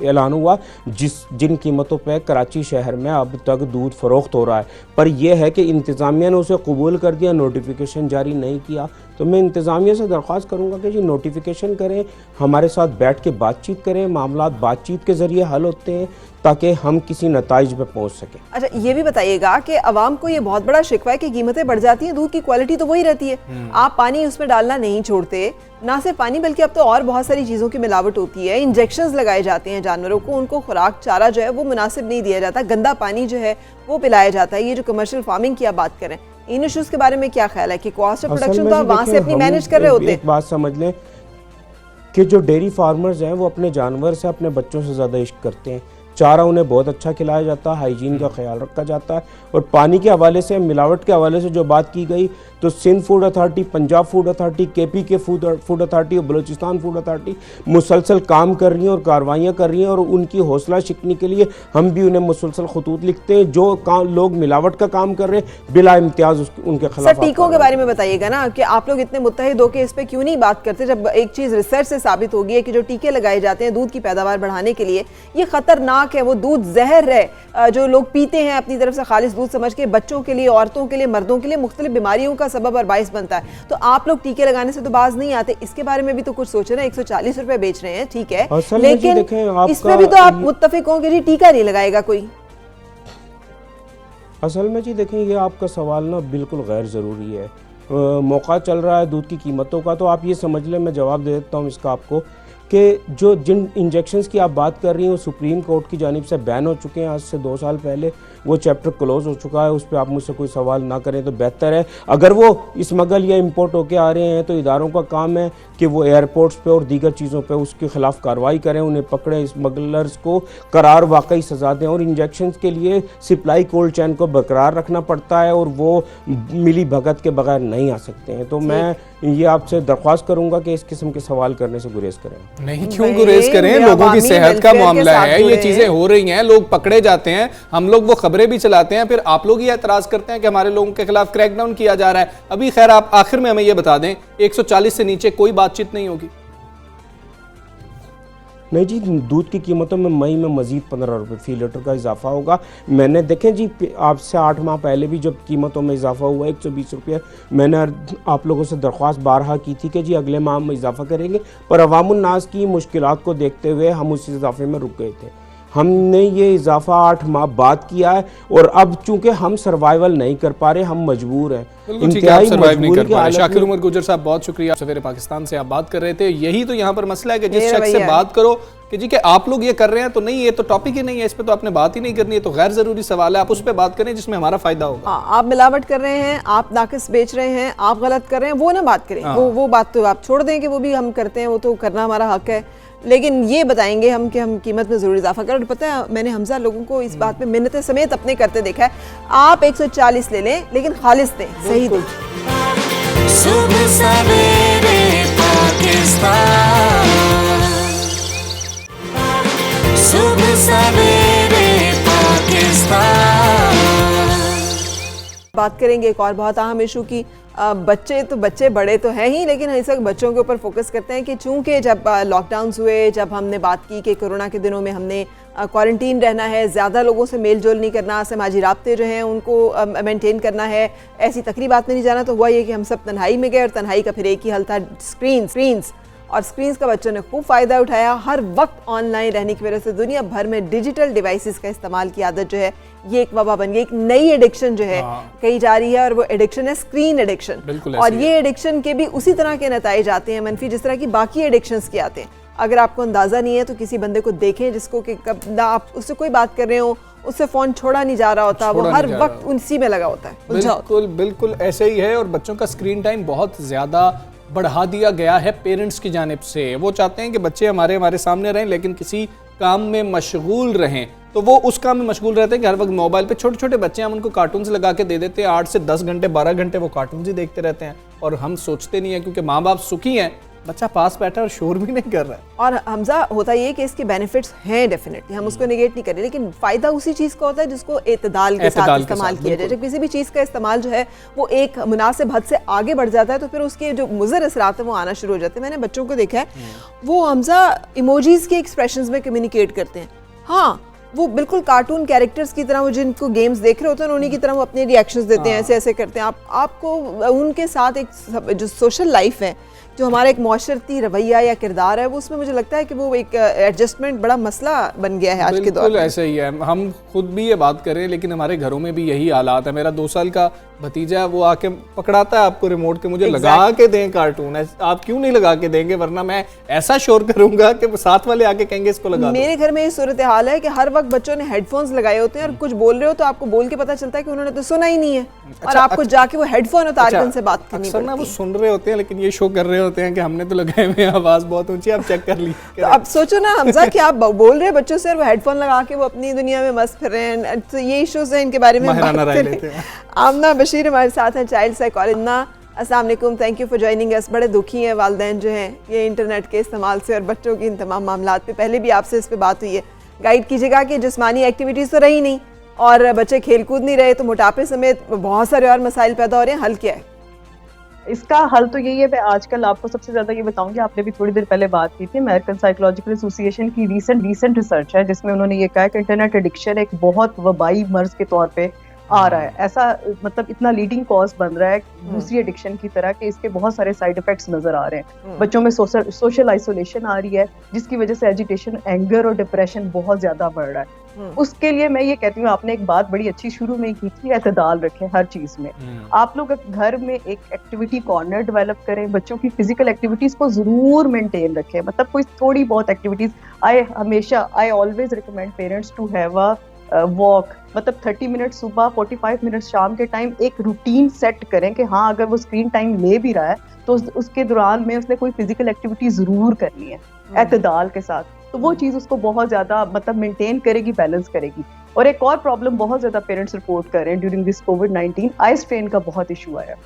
ऐलान हुआ, जिन कीमतों पर कराची शहर में अब तक दूध फ़रोख्त हो रहा है। पर यह है कि इंतज़ामिया ने उसे कबूल कर दिया, नोटिफिकेशन जारी नहीं किया। तो मैं इंतज़ामिया से दरख्वास्त करूँगा कि जी नोटिफिकेशन करें, हमारे साथ बैठ के बातचीत करें, मामला बातचीत के ज़रिए हल होते हैं ताकि हम किसी नताइज पे पहुंच सकें। अच्छा, ये भी बताइएगा कि अवाम को ये बहुत बड़ा शिकवा है कि कीमतें बढ़ जाती हैं, दूध की क्वालिटी तो वही रहती है, आप पानी उसमें डालना नहीं छोड़ते। ना सिर्फ पानी बल्कि अब तो और बहुत सारी चीज़ों की मिलावट होती है, इंजेक्शंस लगाए जाते हैं जानवरों को, उनको खुराक चारा जो है वो मुनासिब नहीं दिया जाता, गंदा पानी जो है वो पिलाया जाता है। ये जो कमर्शियल फार्मिंग की आप बात करें, इन इशूज़ के बारे में क्या ख्याल है कि कॉस्ट ऑफ प्रोडक्शन तो आप वहाँ से अपनी मैनेज कर रहे होते हैं? एक बात समझ लें कि जो डेयरी फार्मर्स हैं वो अपने जानवर से अपने बच्चों से ज़्यादा इश्क करते हैं। चारा उन्हें बहुत अच्छा खिलाया जाता है, हाइजीन का ख्याल रखा जाता है। और पानी के हवाले से, मिलावट के हवाले से जो बात की गई, तो Sindh food authority, Punjab food authority, KP के फूड अथॉरिटी और बलूचिस्तान फूड अथॉरिटी मुसलसल काम कर रही हैं और कार्रवाइयाँ कर रही हैं, और उनकी हौसला शिकनी के लिए हम भी उन्हें मुसलसल खतूत लिखते हैं। जो लोग मिलावट का काम कर रहे हैं बिला इम्तियाज उनके खिलाफ। टीकों के बारे में बताइएगा ना कि आप लोग इतने मुत्तहिद होकर इस पर क्यों नहीं बात करते, जब एक चीज़ रिसर्च से साबित होगी है कि जो टीके लगाए जाते हैं दूध की पैदावार बढ़ाने के लिए ये खतरनाक है, वो दूध जहर है जो लोग पीते हैं अपनी तरफ से खालिश दूध समझ के, बच्चों के लिए, औरतों के लिए, मर्दों के लिए मुख्तलिफ बीमारियों का सबब और बाइस बनता है। तो आप लोग टीके लगाने से तो बाज नहीं आते, इसके बारे में भी तो कुछ सोचे ना। 140 रुपए बेच रहे हैं, ठीक है, लेकिन इसमें भी तो आप मुत्तफिक होंगे जी टीका नहीं लगाएगा कोई। असल में जी देखें, ये आपका सवाल ना बिल्कुल गैर ज़रूरी है। मौका चल रहा है दूध की कीमतों का, तो आप ये समझ लें, मैं जवाब दे देता हूँ इसका आपको, कि जो जिन इंजेक्शंस की आप बात कर रही हैं वो सुप्रीम कोर्ट की जानिब से बैन हो चुके हैं आज से 2 साल पहले। वो चैप्टर क्लोज हो चुका है, उस पर आप मुझसे कोई सवाल ना करें तो बेहतर है। अगर वो स्मगल या इंपोर्ट होके आ रहे हैं तो इदारों का काम है कि वो एयरपोर्ट्स पे और दीगर चीज़ों पे उसके खिलाफ कार्रवाई करें, उन्हें पकड़ें, स्मगलर्स को करार वाकई सजा दें। और इंजेक्शंस के लिए सप्लाई कोल्ड चैन को बरकरार रखना पड़ता है और वो मिली भगत के बगैर नहीं आ सकते हैं। तो मैं ये आपसे दरख्वास्त करूंगा कि इस किस्म के सवाल करने से गुरेज करें। नहीं, क्यों गुरेज करें? लोगों की सेहत का मामला है, ये चीजें हो रही हैं, लोग पकड़े जाते हैं, हम लोग वो खबरें भी चलाते हैं, फिर आप लोग ये एतराज करते हैं कि हमारे लोगों के खिलाफ क्रैकडाउन किया जा रहा है। अभी खैर आप आखिर में हमें ये बता दें, 140 से नीचे कोई बातचीत नहीं होगी? नहीं जी, दूध की कीमतों में मई में मज़ीद 15 रुपये फ़ी लीटर का इजाफा होगा। मैंने देखें जी, आज से 8 माह पहले भी जब कीमतों में इजाफा हुआ 120 रुपये, मैंने आप लोगों से दरख्वास्त बारहा की थी कि जी अगले माह में इजाफा करेंगे, पर अवामुन्नास की मुश्किलात को देखते हुए हम उस इजाफे में रुक गए थे। हमने ये इजाफा 8 माह बाद किया है और अब चूंकि हम सर्वाइवल नहीं कर पा रहे, हम मजबूर हैं। इंतहाई मजबूरी की हालत में। शाकिर उमर गुजर साहब, बहुत शुक्रिया। सवेरे पाकिस्तान से आप बात कर रहे थे, यही तो यहाँ पर मसला है कि जिस शख्स से बात करो कि जी कि आप लोग ये कर रहे हैं तो नहीं, ये तो टॉपिक ही नहीं है, इस पे तो आपने बात ही नहीं करनी है, तो गैर जरूरी सवाल है, आप उस पर बात करें जिसमें हमारा फायदा होगा। आप मिलावट कर रहे हैं, आप नाकिस बेच रहे हैं, आप गलत कर रहे हैं, वो ना बात करें, वो बात तो आप छोड़ दें कि वो भी हम करते हैं, वो तो करना हमारा हक है, लेकिन ये बताएंगे हम कि हम कीमत में ज़रूर इजाफा करें। पता है, मैंने हमजा लोगों को इस बात में मिन्नतें समेत अपने करते देखा है, आप 140 ले लें लेकिन खालिस दें, सही दें। सुबह सवेरे पाकिस्तान, सुबह सवेरे पाकिस्तान। बात करेंगे एक और बहुत अहम इशू की। बच्चे बड़े तो हैं ही, लेकिन इस वक्त बच्चों के ऊपर फोकस करते हैं कि चूंकि जब लॉकडाउन्स हुए, जब हमने बात की कि कोरोना के दिनों में हमने क्वारंटीन रहना है, ज़्यादा लोगों से मेल जोल नहीं करना, समाजी राब्ते जो हैं उनको मेंटेन करना है, ऐसी तकरीबात में नहीं जाना, तो हुआ ये कि हम सब तन्हाई में गए और तन्हाई का फिर एक ही हल था, स्क्रीन्स। और स्क्रीन्स का बच्चों ने खूब फ़ायदा उठाया। हर वक्त ऑनलाइन रहने की वजह से दुनिया भर में डिजिटल डिवाइसेस का इस्तेमाल की आदत जो है ये एक वबा बन गई, एक नई एडिक्शन जो है कही जा रही है, और वो एडिक्शन है स्क्रीन एडिक्शन। और ये एडिक्शन के भी उसी तरह के नताइज आते हैं मनफी जिस तरह की बाकी एडिक्शंस के आते हैं। अगर आपको अंदाज़ा नहीं है तो किसी बंदे को देखें जिसको कि कब ना आप उससे कोई बात कर रहे हो, उससे फ़ोन छोड़ा नहीं जा रहा होता, वो हर वक्त उसी में लगा होता है। बिल्कुल ऐसे ही है। और बच्चों का स्क्रीन टाइम बहुत ज़्यादा बढ़ा दिया गया है पेरेंट्स की जानिब से। वो चाहते हैं कि बच्चे हमारे सामने रहें लेकिन किसी काम में मशगूल रहें, तो वो उस काम में मशगूल रहते हैं कि हर वक्त मोबाइल पे। छोटे छोटे बच्चे हम उनको कार्टून्स लगा के दे देते हैं, 8 से 10 घंटे 12 घंटे वो कार्टून्स ही देखते रहते हैं, और हम सोचते नहीं है क्योंकि माँ बाप सुखी हैं, बच्चा पास बैठा और शोर भी नहीं कर रहा है। और हमजा होता ये कि इसके बेनिफिट्स हैं डेफिनेटली, हम उसको नेगेट नहीं कर रहे, लेकिन फ़ायदा उसी चीज़ का होता है जिसको एतदाल के साथ इस्तेमाल किया जाए। जब किसी भी चीज़ का इस्तेमाल जो है वो एक मुनासिब हद से आगे बढ़ जाता है तो फिर उसके जो मुज़र असरात हैं वो आना शुरू हो जाते हैं। मैंने बच्चों को देखा है, वो हमजा इमोजीज के एक्सप्रेशंस में कम्युनिकेट करते हैं। हाँ, वो बिल्कुल कार्टून कैरेक्टर्स की तरह, वो जिनको गेम्स देख रहे होते हैं उन्हीं की तरह वो अपने रिएक्शंस देते हैं, ऐसे ऐसे करते हैं। आपको उनके साथ एक जो सोशल लाइफ है, जो हमारा एक माशरती रवैया या किरदार है, वो उसमें मुझे लगता है कि वो एक एडजस्टमेंट बड़ा मसला बन गया है आज के दौर में। बिल्कुल ऐसे ही है। हम खुद भी ये बात करें लेकिन हमारे घरों में भी यही हालात है। मेरा 2 साल का भतीजा है, वो आके पकड़ाता है आपको रिमोट के, मुझे लगा के दें कार्टून। आप क्यों नहीं लगा के देंगे, वरना मैं ऐसा शोर करूंगा कि साथ वाले आके कहेंगे इसको लगा दो। मेरे घर में ये सूरत हाल है कि हर वक्त बच्चों ने हेडफोन्स लगाए होते हैं और कुछ बोल रहे हो तो आपको बोल के पता चलता है कि उन्होंने तो सुना ही नहीं है, और आपको जाके वो हेडफोन उतार के उनसे बात करनी पड़ती है। वो सुन रहे होते हैं लेकिन ये शो कर रहे होते हैं कि हमने तो लगाए हुए, आवाज बहुत ऊंची, आप चेक कर ली। तो अब सोचो ना हमजा कि आप बोल रहे हैं बच्चों से और वो हेडफोन लगा के वो अपनी दुनिया में मस्त फिर रहे हैं। तो ये इश्यूज हैं, इनके बारे में आमना बशीर हमारे साथ हैं, चाइल्ड साइकोलॉजिस्ट। अस्सलाम वालेकुम, thank you for joining us. बड़े दुखी हैं वालिदैन जो हैं ये इंटरनेट के इस्तेमाल से और बच्चों की इन तमाम मामलात पे। पहले भी आपसे इस पे बात हुई है, गाइड कीजिएगा कि जिस्मानी एक्टिविटीज़ तो रही नहीं और बच्चे खेल कूद नहीं रहे, तो मोटापे समेत बहुत सारे और मसाइल पैदा हो रहे हैं। हल क्या है इसका? हल तो यही है, मैं आजकल आपको सबसे ज्यादा ये बताऊंगी, आपने भी थोड़ी देर पहले बात की थी, अमेरिकन साइकोलॉजिकल एसोसिएशन की रीसेंट रिसर्च है जिसमें उन्होंने ये कहा कि इंटरनेट एडिक्शन एक बहुत वबाई मर्ज के तौर पे आ रहा है। ऐसा मतलब इतना लीडिंग कॉज बन रहा है दूसरी एडिक्शन की तरह कि इसके बहुत सारे साइड इफेक्ट्स नजर आ रहे हैं। बच्चों में सोशल आइसोलेशन आ रही है जिसकी वजह से एजिटेशन, एंगर और डिप्रेशन बहुत ज्यादा बढ़ रहा है। उसके लिए मैं ये कहती हूँ, आपने एक बात बड़ी अच्छी शुरू में की थी, एतदाल रखें हर चीज में। आप लोग घर में एक एक्टिविटी कॉर्नर डेवलप करें, बच्चों की फिजिकल एक्टिविटीज को जरूर मेंटेन रखें। मतलब कोई थोड़ी बहुत activities, I always recommend parents to have a walk, मतलब 30 मिनट सुबह, 45 मिनट शाम के टाइम एक रूटीन सेट करें कि हाँ अगर वो स्क्रीन टाइम ले भी रहा है तो उसके दौरान में उसने कोई फिजिकल एक्टिविटी जरूर करनी है एतदाल के साथ। तो वो चीज उसको बहुत ज्यादा मतलब मेंटेन करेगी, बैलेंस करेगी। और एक और प्रॉब्लम बहुत ज्यादा पेरेंट्स रिपोर्ट कर रहे हैं during this covid, eye strain का बहुत इशू आया।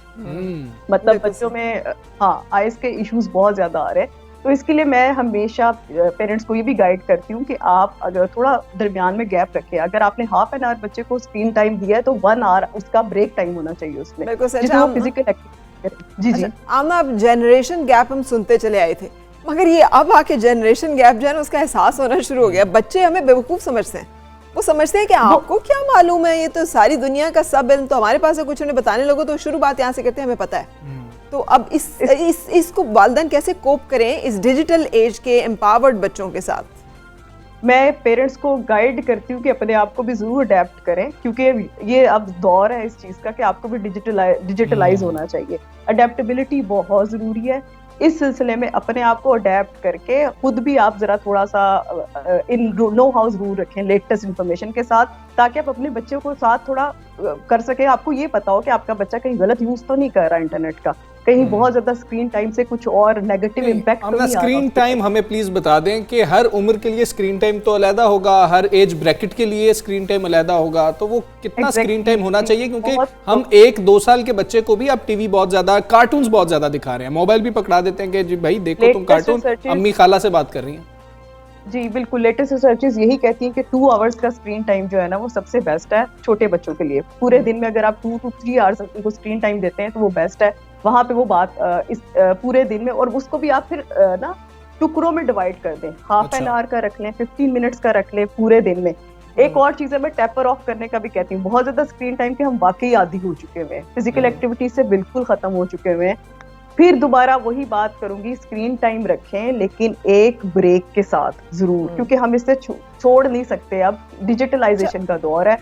मतलब बच्चों में आइज के इश्यूज बहुत ज्यादा आ रहे हैं। तो इसके लिए मैं हमेशा पेरेंट्स को ये भी गाइड करती हूँ कि आप अगर थोड़ा दरमियान में गैप रखें। अगर आपने हाफ एन आवर बच्चे को स्क्रीन टाइम दिया है तो 1 आवर उसका ब्रेक टाइम होना चाहिए उसमें, जिसमें वो फिजिकल एक्टिविटी। जी जी आमना, अब जनरेशन गैप हम सुनते चले आए थे मगर ये अब आके जनरेशन गैप जो है ना उसका एहसास होना शुरू हो गया। बच्चे हमें बेवकूफ़ समझते हैं, वो समझते हैं कि आपको क्या मालूम है, ये तो सारी दुनिया का सब इल्म तो हमारे पास है, कुछ उन्हें बताने लगो तो शुरू बात यहाँ से करते हैं हमें पता है। तो अब इसको वालिदैन कैसे कोप करें इस डिजिटल एज के एम्पावर्ड बच्चों के साथ? मैं पेरेंट्स को गाइड करती हूँ कि अपने आप को भी जरूर अडेप्ट करें, क्योंकि ये अब दौर है इस चीज़ का कि आपको भी डिजिटलाइज होना चाहिए। अडेप्टेबिलिटी बहुत ज़रूरी है। इस सिलसिले में अपने आप को अडेप्ट करके खुद भी आप जरा थोड़ा सा इन नो हाउ जरूर रखें लेटेस्ट इन्फॉर्मेशन के साथ, ताकि आप अपने बच्चों को साथ थोड़ा कर सके। आपको ये पता हो कि आपका बच्चा कहीं गलत यूज तो नहीं कर रहा इंटरनेट का, कहीं बहुत ज्यादा स्क्रीन टाइम से कुछ और नेगेटिव इम्पैक्ट तो नहीं आ रहा। स्क्रीन टाइम हमें प्लीज बता दें कि हर उम्र के लिए स्क्रीन टाइम तो अलग होगा, हर एज ब्रैकेट के लिए स्क्रीन टाइम अलग होगा, तो वो कितना स्क्रीन टाइम होना चाहिए? क्योंकि हम 1-2 साल के बच्चे को भी अब टीवी बहुत ज्यादा, कार्टून्स बहुत ज्यादा दिखा रहे हैं, मोबाइल भी पकड़ा देते हैं कि जी भाई देखो तुम कार्टून, अम्मी खाला से बात कर रही हैं। जी बिल्कुल, लेटेस्ट रिसर्चेस यही कहती हैं कि 2 आवर्स का स्क्रीन टाइम जो है ना वो सबसे बेस्ट है छोटे बच्चों के लिए। पूरे दिन में अगर आप 2 to 3 आवर्स उनको स्क्रीन टाइम देते हैं तो वो बेस्ट है। वहाँ पे वो बात इस पूरे दिन में, और उसको भी आप फिर ना टुकड़ों में डिवाइड कर दें, हाफ एन आवर का रख लें, 15 मिनट्स का रख लें पूरे दिन में। एक और चीज़ है, मैं टैपर ऑफ करने का भी कहती हूँ। बहुत ज्यादा स्क्रीन टाइम के हम वाकई आदी हो चुके हुए हैं, फिजिकल एक्टिविटी से बिल्कुल खत्म हो चुके हुए हैं। फिर दोबारा वही बात करूंगी, स्क्रीन टाइम रखें लेकिन एक ब्रेक के साथ जरूर, क्योंकि हम इससे छोड़ नहीं सकते। अब डिजिटलाइजेशन का दौर है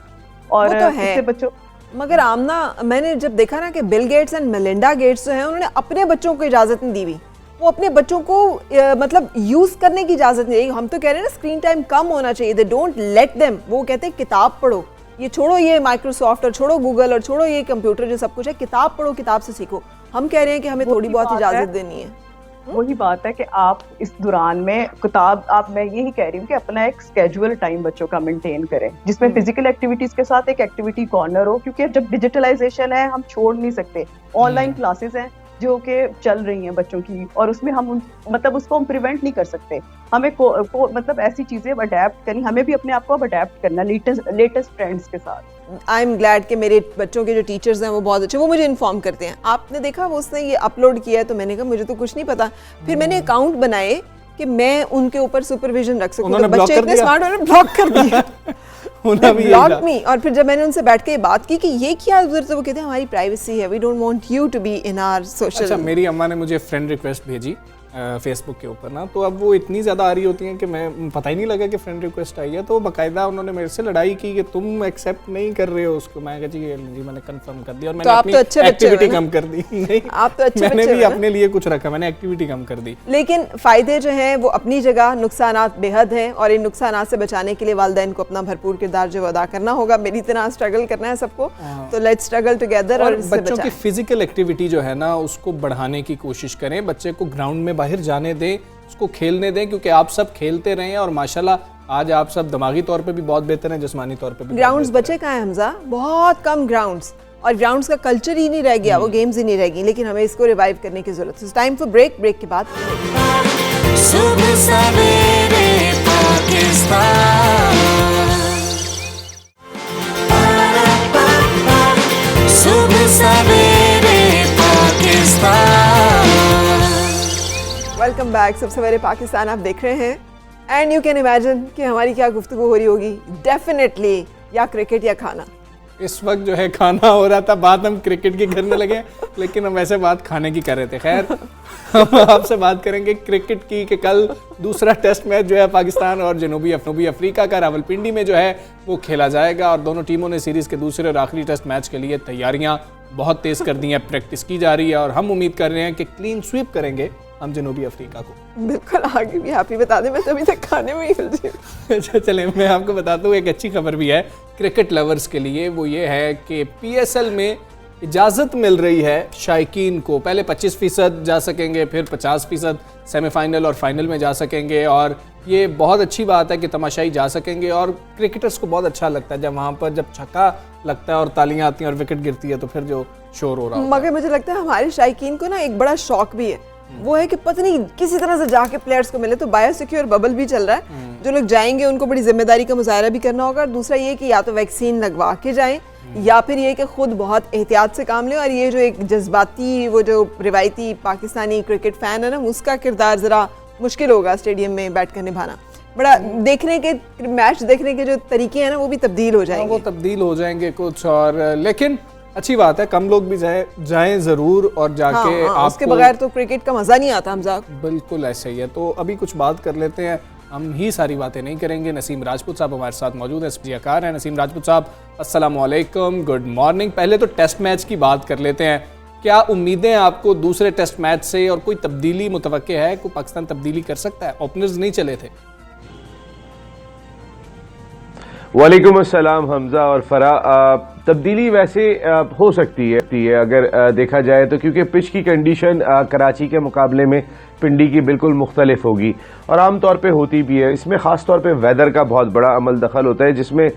और तो है। इससे बच्चों, मगर आमना मैंने जब देखा ना कि Bill Gates and Melinda Gates जो हैं उन्होंने अपने बच्चों को इजाज़त नहीं दी हुई, वो अपने बच्चों को मतलब यूज़ करने की इजाज़त नहीं दी। हम तो कह रहे हैं ना स्क्रीन टाइम कम होना चाहिए, दे डोंट लेट देम। वो कहते हैं किताब पढ़ो, ये छोड़ो ये माइक्रोसॉफ्ट और छोड़ो गूगल और छोड़ो ये कंप्यूटर जो सब कुछ है, किताब पढ़ो, किताब से सीखो। हम कह रहे हैं कि हमें थोड़ी बहुत इजाज़त देनी है। वही बात है कि आप इस दौरान में किताब, आप, मैं यही कह रही हूँ कि अपना एक स्केड्यूल टाइम बच्चों का मेंटेन करें, जिसमें फिजिकल एक्टिविटीज के साथ एक एक्टिविटी कॉर्नर हो, क्योंकि जब डिजिटलाइजेशन है हम छोड़ नहीं सकते। ऑनलाइन क्लासेस हैं जो कि चल रही हैं बच्चों की, और उसमें हम मतलब उसको हम प्रिवेंट नहीं कर सकते। हमें मतलब ऐसी चीजें अडेप्ट करनी, हमें भी अपने आप को अब अडेप्ट करना लेटेस्ट ट्रेंड्स के साथ। आई एम ग्लैड कि मेरे बच्चों के जो टीचर्स हैं वो बहुत अच्छे, वो मुझे इन्फॉर्म करते हैं। आपने देखा वो उसने ये अपलोड किया है, तो मैंने कहा मुझे तो कुछ नहीं पता। फिर मैंने अकाउंट बनाए कि मैं उनके ऊपर सुपरविजन रख सकूं, तो बच्चे इतने स्मार्ट उन्होंने ब्लॉक कर दिया। ब्लॉक मी। और फिर जब मैंने उनसे बैठ के बात की कि ये क्या, तो वो कहते हैं हमारी प्राइवेसी है, we don't want you to be in our social. अच्छा, मेरी अम्मा ने मुझे फ्रेंड रिक्वेस्ट भेजी फेसबुक के ऊपर ना, तो अब वो इतनी ज़्यादा आ रही होती हैं कि मैं पता ही नहीं लगा कि फ्रेंड रिक्वेस्ट आई है। तो बाकायदा उन्होंने मेरे से लड़ाई की कि तुम एक्सेप्ट नहीं कर रहे हो उसको। मैं कहा जी मैंने कंफर्म कर दिया और मैंने अपनी एक्टिविटी कम कर दी। नहीं, आप तो अच्छे मैंने भी अपने लिए कुछ रखा, मैंने एक्टिविटी कम कर दी। लेकिन फ़ायदे जो हैं वो अपनी जगह, नुकसानात बेहद हैं, और इन नुकसानात से बचाने के लिए वालिदैन को अपना भरपूर किरदार जो अदा करना होगा। मेरी तरह स्ट्रगल करना है सबको, तो लेट्स स्ट्रगल टुगेदर। और बच्चों की फिजिकल एक्टिविटी जो है ना उसको बढ़ाने की कोशिश करें, बच्चे को ग्राउंड में बाहर जाने दें, उसको खेलने दें, क्योंकि आप सब खेलते रहे हैं और माशाल्लाह आज आप सब दिमागी तौर पे भी बहुत बेहतर हैं, जिस्मानी तौर पे भी। ग्राउंड्स बचे कहाँ हैं हमजा? बहुत कम ग्राउंड्स, और ग्राउंड्स का कल्चर ही नहीं रह गया, वो गेम्स ही नहीं रह गई। लेकिन हमें इसको रिवाइव करने की जरूरत है। Time for break. ब्रेक के बाद सुबह सवेरे पाकिस्तान, सुबह सवेरे पाकिस्तान। Welcome back. सबसे सवेरे पाकिस्तान आप देख रहे हैं, एंड यू कैन इमेजिन कि हमारी क्या गुफ्तगू हो रही होगी। डेफिनेटली या क्रिकेट या खाना। इस वक्त जो है खाना हो रहा था, बात हम क्रिकेट की करने लगे, लेकिन हम वैसे बात खाने की कर रहे थे। खैर, हम आपसे बात करेंगे क्रिकेट की कि कल दूसरा टेस्ट मैच जो है पाकिस्तान और जनूबी अफ्रीका का रावलपिंडी में जो है वो खेला जाएगा, और दोनों टीमों ने सीरीज़ के दूसरे और आखिरी टेस्ट मैच के लिए तैयारियां बहुत तेज़ कर दी हैं, प्रैक्टिस की जा रही है, और हम उम्मीद कर रहे हैं कि क्लीन स्वीप करेंगे हम जनूबी अफ्रीका को। बिल्कुल, आगे भी आप ही बता दें, मैं तो अभी तक खाने में ही उलझी हूं। अच्छा चलें, मैं आपको बताता हूँ एक अच्छी खबर भी है क्रिकेट लवर्स के लिए। वो ये है कि PSL में इजाज़त मिल रही है शायकीन को। पहले 25% जा सकेंगे, फिर 50% सेमीफाइनल और फाइनल में जा सकेंगे, और ये बहुत अच्छी बात है कि तमाशाई जा सकेंगे। और क्रिकेटर्स को बहुत अच्छा लगता है जब वहाँ पर जब छक्का लगता है और तालियां आती हैं और विकेट गिरती है, तो फिर जो शोर हो रहा है। मगर मुझे लगता है हमारे शायकीन को ना एक बड़ा शौक भी है, वो है कि पता नहीं किसी तरह से जाके प्लेयर्स को मिले। तो बायोसिक्योर बबल भी चल रहा है, जो लोग जाएंगे उनको बड़ी जिम्मेदारी का मुजाहरा भी करना होगा। और दूसरा ये कि या तो वैक्सीन लगवा के जाएं, या फिर ये कि खुद बहुत एहतियात से काम लें। और ये जो एक जज्बाती, वो जो रिवायती पाकिस्तानी क्रिकेट फ़ैन है ना, उसका किरदार ज़रा मुश्किल होगा स्टेडियम में बैठ कर निभाना। बड़ा देखने के मैच देखने के जो तरीके हैं ना वो भी तब्दील हो जाएंगे, वो तब्दील हो जाएंगे कुछ। और लेकिन अच्छी बात है, कम लोग भी जाएं जरूर और जाके हाँ, उसके बगैर तो क्रिकेट का मजा नहीं आता हमजा। बिल्कुल ऐसे ही है। तो अभी कुछ बात कर लेते हैं, हम ही सारी बातें नहीं करेंगे। नसीम राजपूत साहब हमारे साथ मौजूद हैं, सब्जियाकार हैं। नसीम राजपूत साहब अस्सलाम वालेकुम, गुड मॉर्निंग। पहले तो टेस्ट मैच की बात कर लेते हैं, क्या उम्मीदें आपको दूसरे टेस्ट मैच से और कोई तब्दीली मुतवक्के है? कोई पाकिस्तान तब्दीली कर सकता है? ओपनर्स नहीं चले थे। वालेकुम अस्सलाम हमजा और फरा। तब्दीली वैसे हो सकती है अगर देखा जाए तो, क्योंकि पिच की कंडीशन कराची के मुकाबले में पिंडी की बिल्कुल मुख्तलिफ होगी और आमतौर पे होती भी है। इसमें ख़ास तौर पे वेदर का बहुत बड़ा अमल दखल होता है, जिसमें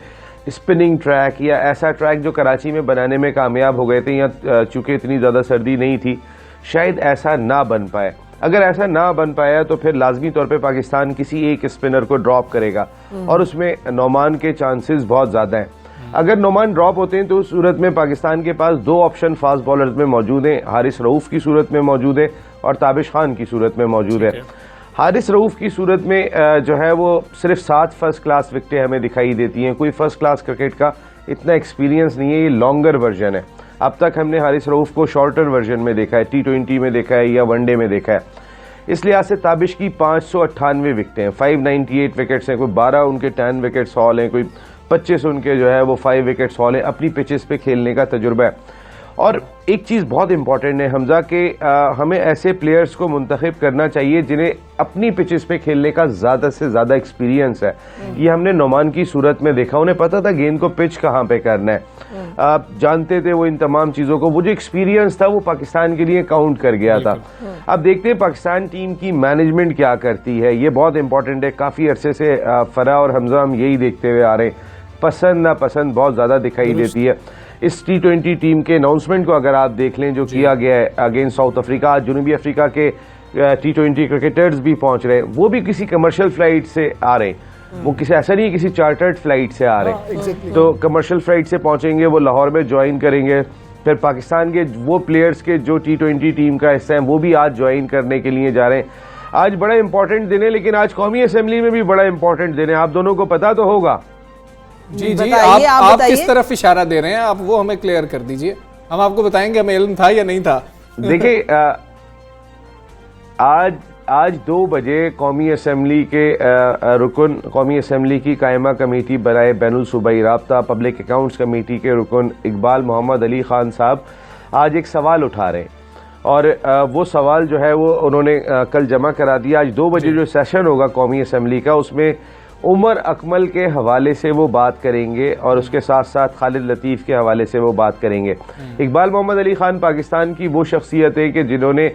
स्पिनिंग ट्रैक या ऐसा ट्रैक जो कराची में बनाने में कामयाब हो गए थे, या चूँकि इतनी ज़्यादा सर्दी नहीं थी शायद ऐसा ना बन पाए। अगर ऐसा ना बन पाया तो फिर लाजमी तौर पे पाकिस्तान किसी एक स्पिनर को ड्रॉप करेगा और उसमें नोमान के चांसेस बहुत ज़्यादा हैं। अगर नोमान ड्रॉप होते हैं तो उस सूरत में पाकिस्तान के पास दो ऑप्शन फास्ट बॉलर्स में मौजूद हैं, हारिस रऊफ की सूरत में मौजूद है और ताबिश खान की सूरत में मौजूद है। हारिस रऊफ की सूरत में जो है वो सिर्फ 7 फर्स्ट क्लास विकेटें हमें दिखाई देती हैं। कोई फर्स्ट क्लास क्रिकेट का इतना एक्सपीरियंस नहीं है, ये लॉन्गर वर्जन है। अब तक हमने हारिस रऊफ को शॉर्टर वर्जन में देखा है, T20 में देखा है या वनडे में देखा है। इस लिहाज से ताबिश की 598 विकेटें हैं, 598 विकेट्स हैं, कोई 12 उनके 10 विकेट्स हॉल हैं, कोई 25 उनके जो है वो 5 विकेट्स हॉल हैं। अपनी पिचेस पे खेलने का तजुर्बा है। और एक चीज़ बहुत इंपॉर्टेंट है हमजा के हमें ऐसे प्लेयर्स को मुंतखब करना चाहिए जिन्हें अपनी पिचेस पे खेलने का ज़्यादा से ज़्यादा एक्सपीरियंस है। ये हमने नोमान की सूरत में देखा, उन्हें पता था गेंद को पिच कहाँ पे करना है, आप जानते थे वो इन तमाम चीज़ों को। वो जो एक्सपीरियंस था वो पाकिस्तान के लिए काउंट कर गया था। अब देखते हैं पाकिस्तान टीम की मैनेजमेंट क्या करती है, ये बहुत इंपॉर्टेंट है। काफ़ी अरसे से फरा और हमजा हम यही देखते हुए आ रहे हैं, पसंद नापसंद बहुत ज़्यादा दिखाई देती है। इस T20 टीम के अनाउंसमेंट को अगर आप देख लें जो किया गया है अगेंस्ट साउथ अफ्रीका, आज जनूबी अफ्रीका के T20 क्रिकेटर्स भी पहुंच रहे हैं, वो भी किसी कमर्शियल फ्लाइट से आ रहे हैं, वो किसी ऐसा नहीं है किसी चार्टर्ड फ्लाइट से आ रहे हैं। तो कमर्शियल फ्लाइट से पहुंचेंगे, वो लाहौर में ज्वाइन करेंगे। फिर पाकिस्तान के वो प्लेयर्स के जो T20 टीम का हिस्सा हैं वो भी आज ज्वाइन करने के लिए जा रहे हैं। आज बड़ा इंपॉर्टेंट दिन है, लेकिन आज कौमी असम्बली में भी बड़ा इंपॉर्टेंट दिन है, आप दोनों को पता तो होगा। जी जी, आप किस तरफ इशारा दे रहे हैं, आप वो हमें क्लियर कर दीजिए, हम आपको बताएंगे हमें इल्म था या नहीं था। देखिए आज 2 बजे कौमी असम्बली के रुकन, कौमी असम्बली की कायमा कमेटी बराए बैनुल सूबाई राब्ता पब्लिक अकाउंट्स कमेटी के रुकन इकबाल मोहम्मद अली खान साहब आज एक सवाल उठा रहे हैं और वो सवाल जो है वो उन्होंने कल जमा करा दिया। आज 2 बजे जो सेशन होगा कौमी असम्बली का, उसमें उमर अकमल के हवाले से वो बात करेंगे और उसके साथ साथ खालिद लतीफ़ के हवाले से वो बात करेंगे। इकबाल मोहम्मद अली खान पाकिस्तान की वो शख्सियत है कि जिन्होंने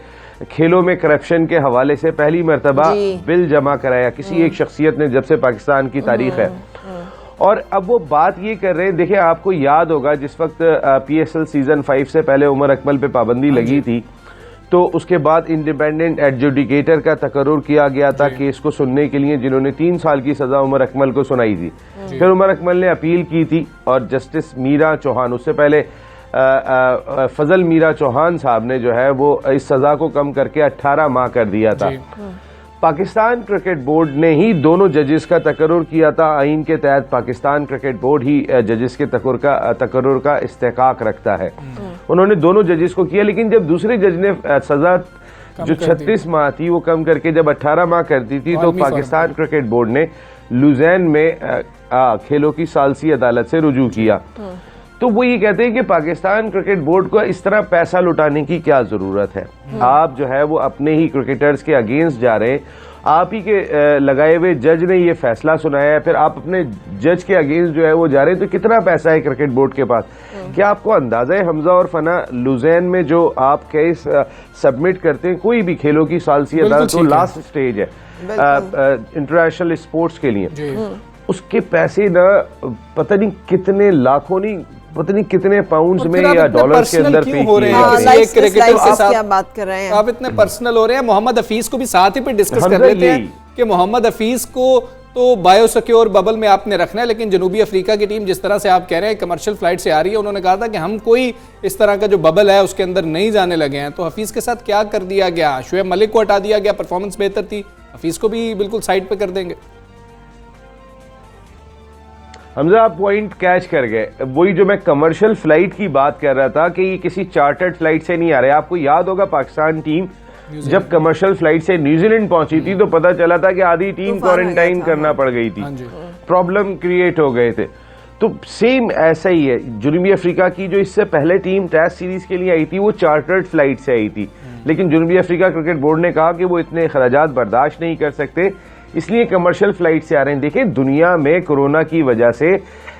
खेलों में करप्शन के हवाले से पहली मरतबा बिल जमा कराया, किसी एक शख्सियत ने, जब से पाकिस्तान की तारीख है। और अब वो बात ये कर रहे हैं, देखिए आपको याद होगा जिस वक्त PSL सीजन 5 से पहले उमर अकमल पे पाबंदी लगी थी, तो उसके बाद इंडिपेंडेंट एडजुडिकेटर का तकर्रुर किया गया था केस को सुनने के लिए, जिन्होंने 3 साल की सजा उमर अकमल को सुनाई थी। फिर उमर अकमल ने अपील की थी और जस्टिस मीरा चौहान, उससे पहले फजल मीरा चौहान साहब ने जो है वो इस सजा को कम करके 18 माह कर दिया था। पाकिस्तान क्रिकेट बोर्ड ने ही दोनों जजेस का तकर्रुर किया था। आइन के तहत पाकिस्तान क्रिकेट बोर्ड ही जजेस के तकर्रुर का इस्तेकाक रखता है। उन्होंने दोनों जजेस को किया, लेकिन जब दूसरे जज ने सजा जो 36 माह थी वो कम करके जब 18 माह कर दी थी, तो पाकिस्तान क्रिकेट बोर्ड ने लुज़ैन में खेलों की सालसी अदालत से रुजू किया। तो वो ये कहते हैं कि पाकिस्तान क्रिकेट बोर्ड को इस तरह पैसा लुटाने की क्या जरूरत है। आप जो है वो अपने ही क्रिकेटर्स के अगेंस्ट जा रहे हैं, आप ही के लगाए हुए जज ने ये फैसला सुनाया है, फिर आप अपने जज के अगेंस्ट जो है वो जा रहे हैं। तो कितना पैसा है क्रिकेट बोर्ड के पास? क्या आपको अंदाजा है हमजा और फना, लुज़ैन में जो आप केस सबमिट करते हैं कोई भी खेलों की सालसी अदालत, तो लास्ट स्टेज है इंटरनेशनल स्पोर्ट्स के लिए, उसके पैसे ना पता नहीं कितने लाखों नहीं पता नहीं कितने पाउंड्स में या डॉलर्स के अंदर पे हो रहे हैं। एक क्रिकेटर के साथ क्या बात कर रहे हैं आप, इतने पर्सनल हो रहे हैं। मोहम्मद हफीज को भी साथ ही पे डिस्कस कर लेते हैं कि मोहम्मद हफीज को तो बायोसिक्योर बबल में आपने रखना है, लेकिन जनूबी अफ्रीका की टीम जिस तरह से आप कह रहे हैं कमर्शियल फ्लाइट से आ रही है, उन्होंने कहा था कि हम कोई इस तरह का जो बबल है उसके अंदर नहीं जाने लगे हैं। तो हफीज के साथ क्या कर दिया गया? शुएब मलिक को हटा दिया गया, परफॉर्मेंस बेहतर थी, हफीज़ को भी बिल्कुल साइड पे कर देंगे। हमजा आप पॉइंट कैच कर गए। वही जो मैं कमर्शियल फ्लाइट की बात कर रहा था कि ये किसी चार्टर्ड फ्लाइट से नहीं आ रहे। आपको याद होगा पाकिस्तान टीम जब कमर्शियल फ्लाइट से न्यूजीलैंड पहुंची थी तो पता चला था कि आधी टीम क्वारंटाइन करना पड़ गई थी, प्रॉब्लम क्रिएट हो गए थे। तो सेम ऐसा ही है। जनूबी अफ्रीका की जो इससे पहले टीम टेस्ट सीरीज के लिए आई थी वो चार्टर्ड फ्लाइट से आई थी, लेकिन जनूबी अफ्रीका क्रिकेट बोर्ड ने कहा कि वो इतने खराजात बर्दाश्त नहीं कर सकते, इसलिए कमर्शियल फ्लाइट से आ रहे हैं। देखिए दुनिया में कोरोना की वजह से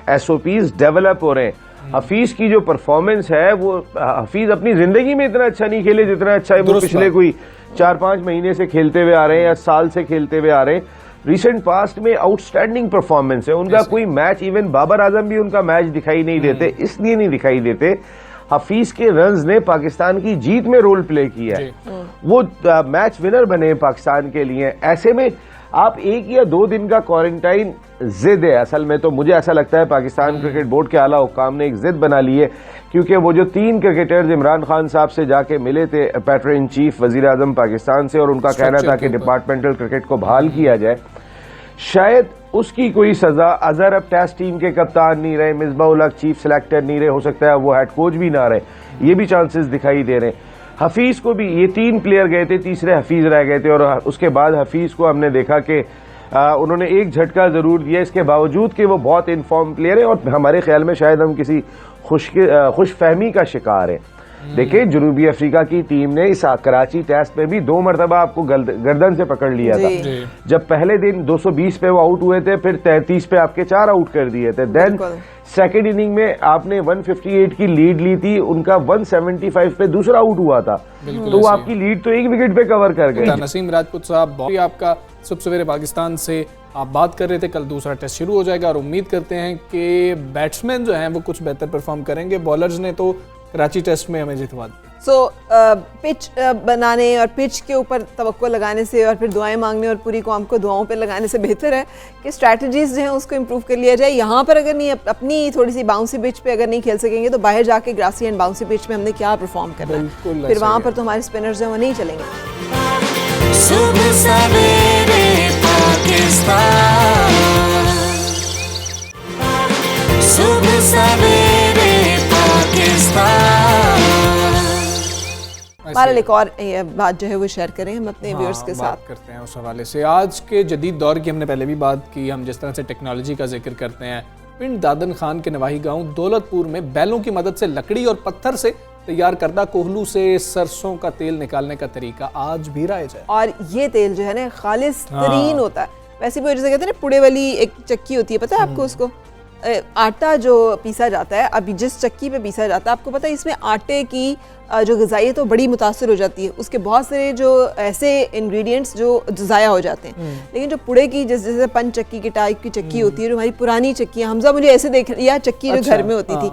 एसओपीज डेवलप हो रहे हैं। हफीज की जो परफॉर्मेंस है वो हफीज अपनी जिंदगी में इतना अच्छा नहीं खेले जितना अच्छा है वो पिछले कोई 4-5 महीने से खेलते हुए आ रहे हैं या साल से खेलते हुए आ रहे हैं। रिसेंट पास्ट में आउटस्टैंडिंग परफॉर्मेंस है उनका। कोई मैच, इवन बाबर आजम भी उनका मैच दिखाई नहीं देते, इसलिए नहीं दिखाई देते हफीज के रन्स ने पाकिस्तान की जीत में रोल प्ले किया है, वो मैच विनर बने पाकिस्तान के लिए। ऐसे में आप 1 या 2 दिन का क्वारंटाइन जिद है असल में, तो मुझे ऐसा लगता है पाकिस्तान क्रिकेट बोर्ड के आला हुक्काम ने एक जिद बना ली है, क्योंकि वो जो 3 क्रिकेटर्स इमरान खान साहब से जाके मिले थे पैटर इन चीफ वजीर आजम पाकिस्तान से, और उनका कहना था कि डिपार्टमेंटल क्रिकेट को बहाल किया जाए, शायद उसकी कोई सजा। अजहर अब टेस्ट टीम के कप्तान नहीं रहे, मिसबाउल हक चीफ सिलेक्टर नहीं रहे, हो सकता है वो हेड कोच भी ना रहे, ये भी चांसेस दिखाई दे रहे हैं। हफीज को भी, ये 3 प्लेयर गए थे, तीसरे हफीज रह गए थे, और उसके बाद हफीज को हमने देखा कि उन्होंने एक झटका जरूर दिया, इसके बावजूद कि वो बहुत इन्फॉर्म प्लेयर है और हमारे ख्याल में शायद हम किसी खुशफहमी का शिकार है। देखिए जनूबी अफ्रीका की टीम ने इस कराची टेस्ट में भी 2 मरतबा आपको गर्दन से पकड़ लिया था। जब पहले दिन 220 पे वो आउट हुए थे, फिर 33 पे आपके 4 आउट कर दिए थे। देन सेकेंड इनिंग में आपने 158 की लीड ली थी, उनका 175 पे दूसरा आउट हुआ था, तो वो आपकी लीड तो 1 विकेट पे कवर कर गए। नसीम राजपूत साहब, आपका सुबह सवेरे पाकिस्तान से आप बात कर रहे थे, कल दूसरा टेस्ट शुरू हो जाएगा और उम्मीद करते हैं कि बैट्समैन जो हैं वो कुछ बेहतर परफॉर्म करेंगे। बॉलर्स ने तो कराची टेस्ट में हमें जितवा दिया। पिच बनाने और पिच के ऊपर तवक्को लगाने से और फिर दुआएं मांगने और पूरी कौम को दुआओं पे लगाने से बेहतर है कि स्ट्रैटेजीज जो हैं उसको इम्प्रूव कर लिया जाए। यहाँ पर अगर नहीं, अपनी थोड़ी सी बाउंसी पिच पे अगर नहीं खेल सकेंगे तो बाहर जाके ग्रासी एंड बाउंसी पिच पे हमने क्या परफॉर्म करना है, फिर वहाँ पर तो हमारे स्पिनर्स जो हैं वो नहीं चलेंगे। सुबह सवेरे पाकिस्तान, सुबह सवेरे पाकिस्तान। बहरहाल एक और बात जो है वो शेयर करें हम अपने व्यूअर्स के साथ। बात करते हैं उस हवाले से। आज के जदीद दौर की हमने पहले भी बात की, हम जिस तरह से टेक्नोलॉजी का जिक्र करते हैं, पिंड दादन खान के नवाही गांव दौलतपुर में बैलों की मदद से लकड़ी और पत्थर से तैयार करदा कोहलू से सरसों का तेल निकालने का तरीका आज भी राइज है। और ये तेल जो है ना खालिस तरीन होता है। वैसे भी जैसे कहते हैं ना, पुड़े वाली एक चक्की होती है, पता है आपको? उसको आटा जो पीसा जाता है, अभी जिस चक्की पे पीसा जाता है, आपको पता है इसमें आटे की जो ग़िज़ाइयत तो बड़ी मुतासर हो जाती है, उसके बहुत सारे जो ऐसे इंग्रेडिएंट्स जो ज़ाया हो जाते हैं। लेकिन जो पुड़े की जैसे पंच चक्की की टाइप की चक्की होती है, जो हमारी पुरानी चक्की है, हमजा मुझे ऐसे देख, या चक्की जो घर में होती थी,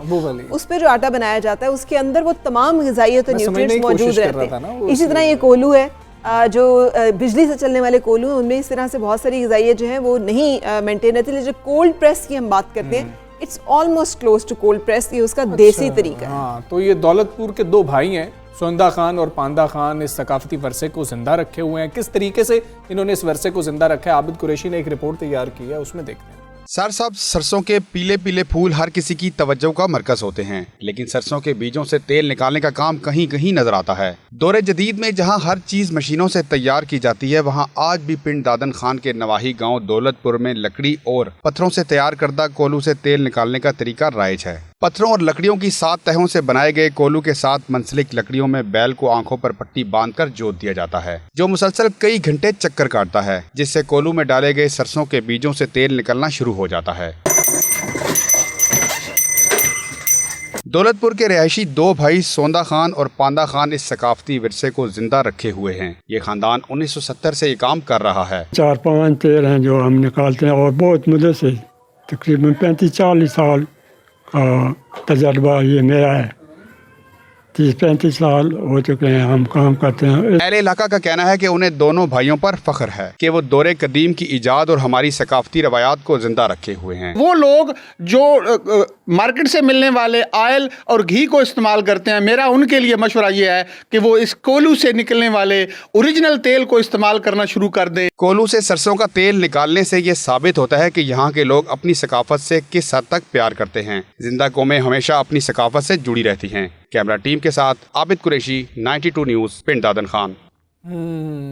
उस पर जो आटा बनाया जाता है उसके अंदर वो तमाम ग़िज़ाइयत और न्यूट्रिएंट्स मौजूद रहते हैं। इसी तरह ये कोलू है, जो बिजली से चलने वाले कोलू हैं, उनमें इस तरह से बहुत सारी ग़िज़ाइयत जो है वो नहीं मेंटेन रहती। लेकिन जो कोल्ड प्रेस की हम बात करते हैं, it's almost close to cold press, ये उसका देसी तरीका है। हाँ, तो ये दौलतपुर के 2 भाई हैं, सोंदा खान और पांदा खान, इस सकाफती वर्से को जिंदा रखे हुए हैं। किस तरीके से इन्होंने इस वर्से को जिंदा रखा है, आबिद कुरैशी ने एक रिपोर्ट तैयार की है, उसमें देखते हैं। सर साहब, सरसों के पीले पीले फूल हर किसी की तवज्जो का मरकज होते हैं, लेकिन सरसों के बीजों से तेल निकालने का काम कहीं कहीं नजर आता है। दौरे जदीद में जहां हर चीज मशीनों से तैयार की जाती है, वहां आज भी पिंड दादन खान के नवाही गांव दौलतपुर में लकड़ी और पत्थरों से तैयार करदा कोलू से तेल निकालने का तरीका राइज है। पत्थरों और लकड़ियों की 7 तहों से बनाए गए कोलू के साथ मंसलिक लकड़ियों में बैल को आंखों पर पट्टी बांधकर जोत दिया जाता है, जो मुसलसल कई घंटे चक्कर काटता है, जिससे कोलू में डाले गए सरसों के बीजों से तेल निकलना शुरू हो जाता है। दौलतपुर के रिहायशी 2 भाई सोंदा खान और पांदा खान इस सकाफती विरसे को जिंदा रखे हुए हैं। ये खानदान 1970 से ये काम कर रहा है। 4-5 तेल हैं जो हम निकालते हैं, और बहुत मुद्दे से, तकरीबन 35-40 साल का तजर्बा ये मेरा है। 30-35 साल हो चुके हैं हम काम करते हैं। अहले इलाका का कहना है कि उन्हें दोनों भाइयों पर फख्र है कि वो दौरे कदीम की इजाद और हमारी सकाफती रवायात को जिंदा रखे हुए हैं। वो लोग जो मार्केट से मिलने वाले ऑयल और घी को इस्तेमाल करते हैं, मेरा उनके लिए मशवरा ये है कि वो इस कोल्हू से निकलने वाले ओरिजिनल तेल को इस्तेमाल करना शुरू कर दें। कोल्हू से सरसों का तेल निकालने से ये साबित होता है कि यहाँ के लोग अपनी सकाफत से किस हद तक प्यार करते हैं। जिंदा कौमें हमेशा अपनी सकाफत से जुड़ी रहती हैं। कैमरा टीम के साथ आबिद कुरैशी, 92 न्यूज़, पिंड दादन खान।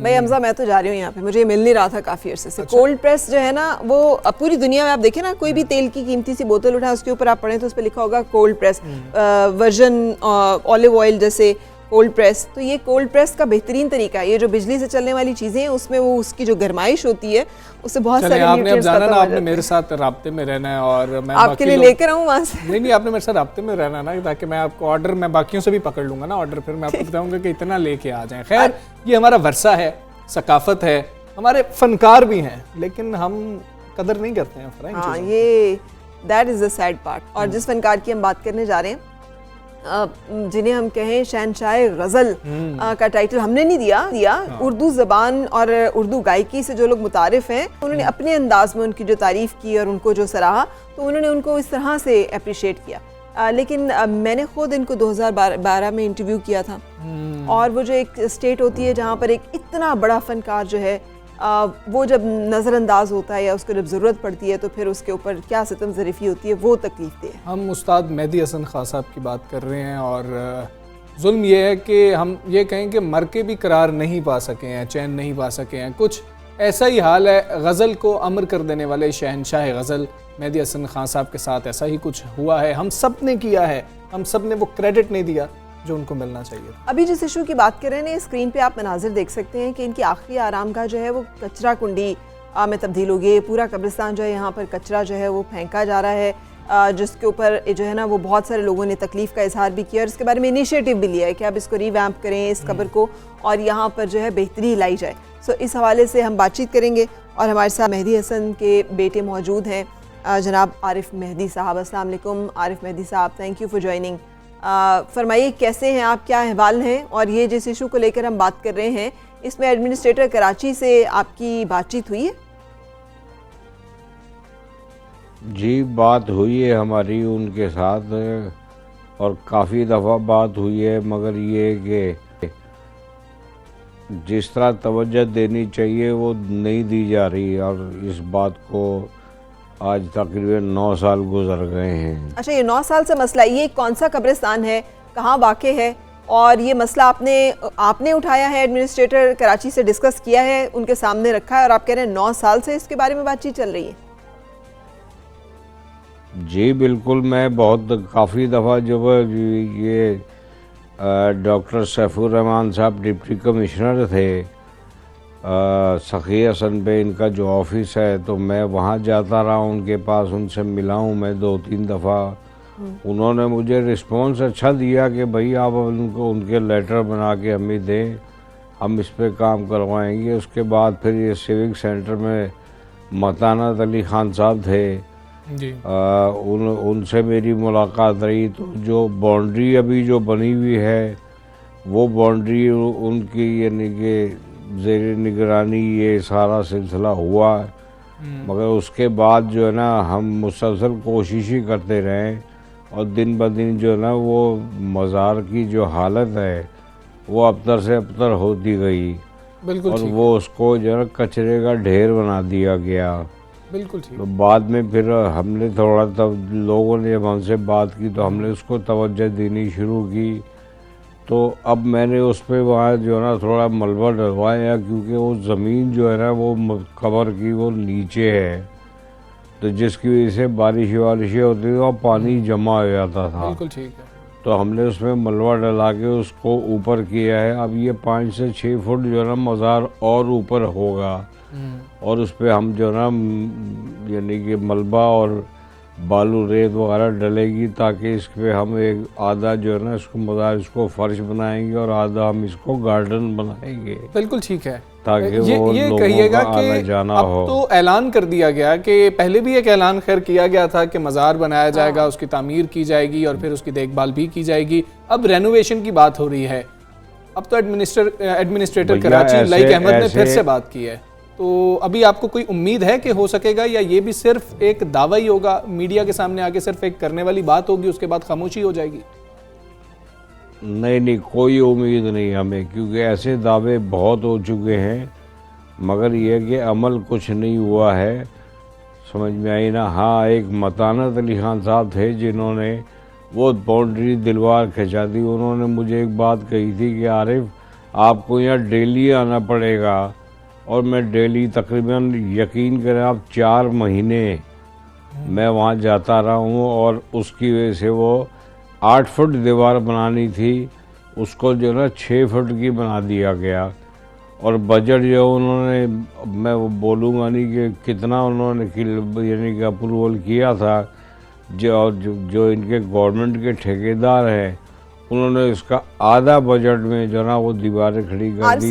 भाई हमजा, मैं तो जा रही हूँ यहाँ पे, मुझे ये मिल नहीं रहा था काफ़ी अर्से से। कोल्ड प्रेस जो है ना, वो पूरी दुनिया में आप देखें ना, कोई भी तेल की कीमती सी बोतल उठाए, उसके ऊपर आप पढ़ें तो उस पर लिखा होगा cold press, version olive oil जैसे कोल्ड प्रेस। तो ये कोल्ड प्रेस का बेहतरीन तरीका है। ये जो बिजली से चलने वाली चीज़ें हैं, उसमें वो उसकी जो गरमाइश होती है, उससे बहुत सारे न्यूट्रिएंट्स खत्म हो जाते हैं। आपने मेरे साथ राब्ते में रहना है और मैं आपके लिए लेकर आऊँ वहाँ से। नहीं, आपने मेरे साथ राब्ते में रहना ना, ताकि मैं आपको ऑर्डर, मैं बाकियों से भी पकड़ लूंगा ना ऑर्डर, फिर मैं आपको बताऊंगा कि इतना लेके आ जाएं। खैर, ये हमारा वर्सा है, सकाफत है, हमारे फनकार भी हैं, लेकिन हम कदर नहीं करते हैं। हाँ, ये that is the sad part. और जिस फनकार की हम बात करने जा रहे हैं, जिन्हें हम कहें शहनशाह गज़ल का टाइटल हमने नहीं दिया। उर्दू ज़बान और उर्दू गायकी से जो लोग मुतारिफ हैं, उन्होंने अपने अंदाज में उनकी जो तारीफ़ की और उनको जो सराहा, तो उन्होंने उनको इस तरह से अप्रिशिएट किया। लेकिन मैंने ख़ुद इनको 2012 में इंटरव्यू किया था, और वो जो एक स्टेट होती है जहाँ पर एक इतना बड़ा फ़नकार जो है, वो जब नज़रअंदाज होता है या उसको जब ज़रूरत पड़ती है, तो फिर उसके ऊपर क्या सितम ज़रीफ़ी होती है, वो तकलीफ दे। हम उस्ताद मेहदी हसन खां साहब की बात कर रहे हैं, और जुल्म ये है कि हम ये कहें कि मर के भी करार नहीं पा सके हैं, चैन नहीं पा सके हैं। कुछ ऐसा ही हाल है गज़ल को अमर कर देने वाले शहनशाह गज़ल मेहदी हसन खां साहब के साथ। ऐसा ही कुछ हुआ है, हम सब ने किया है, हम सब ने वो क्रेडिट नहीं दिया जो उनको मिलना चाहिए। अभी जिस इशू की बात कर रहे हैं, स्क्रीन पे आप मनाजिर देख सकते हैं कि इनकी आखिरी आरामगाह जो है वो कचरा कुंडी में तब्दील हो गई। पूरा कब्रिस्तान जो है, यहाँ पर कचरा जो है वो फेंका जा रहा है, जिसके ऊपर जो है ना वो बहुत सारे लोगों ने तकलीफ़ का इजहार भी किया और इसके बारे में इनिशिएटिव भी लिया है कि आप इसको रिवैम्प करें, इस कब्र को, और यहाँ पर जो है बेहतरी लाई जाए। सो इस हवाले से हम बातचीत करेंगे, और हमारे साथ मेहदी हसन के बेटे मौजूद हैं, जनाब आरिफ मेहदी साहब। अस्सलाम वालेकुम आरिफ मेहदी साहब, थैंक यू फॉर ज्वाइनिंग। फरमाइए, कैसे हैं आप, क्या अहवाल हैं? और ये जिस इशू को लेकर हम बात कर रहे हैं, इसमें एडमिनिस्ट्रेटर कराची से आपकी बातचीत हुई है? जी, बात हुई है हमारी उनके साथ, और काफ़ी दफ़ा बात हुई है, मगर ये कि जिस तरह तवज्जो देनी चाहिए वो नहीं दी जा रही, और इस बात को आज तकरीबन 9 साल गुजर गए हैं। अच्छा, ये 9 साल से मसला, ये कौन सा कब्रिस्तान है, कहाँ वाक़े है, और ये मसला आपने उठाया है, एडमिनिस्ट्रेटर कराची से डिस्कस किया है, उनके सामने रखा है, और आप कह रहे हैं 9 साल से इसके बारे में बातचीत चल रही है? जी बिल्कुल, मैं काफ़ी दफ़ा जब ये डॉक्टर सैफुर रहमान साहब डिप्टी कमिश्नर थे, सखी हसन पे इनका जो ऑफिस है, तो मैं वहाँ जाता रहा उनके पास, उनसे मिला हूँ मैं 2-3 दफ़ा। उन्होंने मुझे रिस्पॉन्स अच्छा दिया कि भाई आप उनको उनके लेटर बना के हमें दें, हम इस पे काम करवाएंगे। उसके बाद फिर ये सिविक सेंटर में मतानत अली खान साहब थे जी, उनसे मेरी मुलाकात रही। तो जो बाउंड्री अभी जो बनी हुई है, वो बाउंड्री उनकी यानी कि ज़ेर निगरानी ये सारा सिलसिला हुआ, मगर उसके बाद जो है ना हम मुसलसल कोशिश ही करते रहे, और दिन ब दिन जो है ना वो मज़ार की जो हालत है वो अबतर से अबतर होती गई, और वो उसको जो है कचरे का ढेर बना दिया गया। बिल्कुल ठीक। तो बाद में फिर हमने थोड़ा, तब लोगों ने जब हमसे बात की तो हमने उसको तवज्जो देनी शुरू की। तो अब मैंने उस पर वहाँ जो है ना थोड़ा मलबा डलवाया, क्योंकि वो ज़मीन जो है ना वो कब्र की वो नीचे है, तो जिसकी वजह से बारिश होती थी और पानी जमा हो जाता था। बिल्कुल ठीक है। तो हमने उसमें मलबा डला के उसको ऊपर किया है। अब ये 5 से 6 फुट जो है ना मज़ार और ऊपर होगा, और उस पर हम जो है ना यानी कि मलबा और बालू रेत वगैरह डलेगी, ताकि इस पे हम एक आधा जो है ना इसको मज़ार इसको फर्श बनाएंगे और आधा हम इसको गार्डन बनाएंगे। बिल्कुल ठीक है। ताकि वो ये लोगों कहिएगा का आना कि जाना अब हो। तो ऐलान कर दिया गया कि पहले भी एक ऐलान खैर किया गया था कि मज़ार बनाया जाएगा, उसकी तामीर की जाएगी और फिर उसकी देखभाल भी की जाएगी। अब रेनोवेशन की बात हो रही है। अब तो एडमिनिस्ट्रेटर कराची लाइक अहमद ने फिर से बात की है, तो अभी आपको कोई उम्मीद है कि हो सकेगा, या ये भी सिर्फ एक दावा ही होगा, मीडिया के सामने आके सिर्फ एक करने वाली बात होगी, उसके बाद खामोशी हो जाएगी? नहीं, कोई उम्मीद नहीं हमें, क्योंकि ऐसे दावे बहुत हो चुके हैं मगर ये कि अमल कुछ नहीं हुआ है, समझ में आई ना। हाँ, एक मतानत अली खान साहब थे जिन्होंने वो बाउंड्री दिलवार खिंचा दी। उन्होंने मुझे एक बात कही थी कि आरिफ आपको यहाँ डेली आना पड़ेगा, और मैं डेली तकरीबन यकीन करें आप 4 महीने मैं वहाँ जाता रहा हूँ, और उसकी वजह से वो 8 फुट दीवार बनानी थी, उसको जो ना 6 फुट की बना दिया गया। और बजट जो उन्होंने, मैं वो बोलूँगा नहीं कि कितना उन्होंने यानी कि अप्रूवल किया था, जो इनके गवर्नमेंट के ठेकेदार हैं उन्होंने इसका आधा बजट में जो ना वो दीवारें खड़ी कर दी,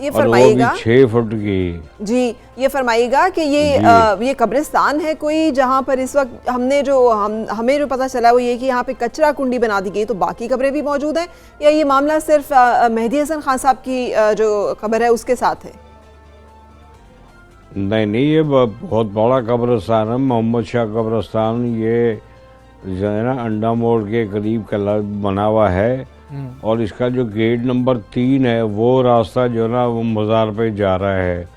ये और वो भी 6 फुट की। जी, ये फरमाइएगा कि ये कब्रिस्तान है कोई जहाँ पर इस वक्त हमें जो पता चला वो ये कि यहाँ पे कचरा कुंडी बना दी गई, तो बाकी कब्रें भी मौजूद हैं, या ये मामला सिर्फ मेहदी हसन खान साहब की जो कब्र है उसके साथ है? नहीं, ये बहुत बड़ा कब्रिस्तान है, मोहम्मद शाह कब्रिस्तान। ये जो है ना अंडा मोड़ के करीब बना हुआ है, और इसका जो गेट नंबर 3 है वो रास्ता जो ना वो मज़ार पे जा रहा है।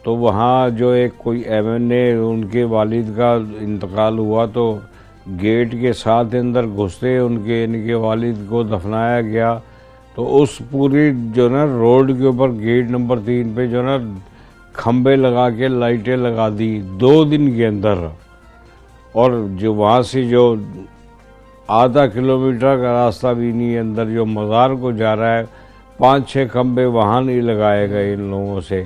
तो वहाँ जो एक कोई MNA उनके वालिद का इंतकाल हुआ, तो गेट के साथ अंदर घुसते इनके वालिद को दफनाया गया। तो उस पूरी जो ना रोड के ऊपर गेट नंबर 3 पे जो ना खंबे लगा के लाइटें लगा दी 2 दिन के अंदर, और जो वहाँ से जो आधा किलोमीटर का रास्ता भी नहीं अंदर जो मज़ार को जा रहा है, 5-6 खंबे वहाँ नहीं लगाए गए इन लोगों से।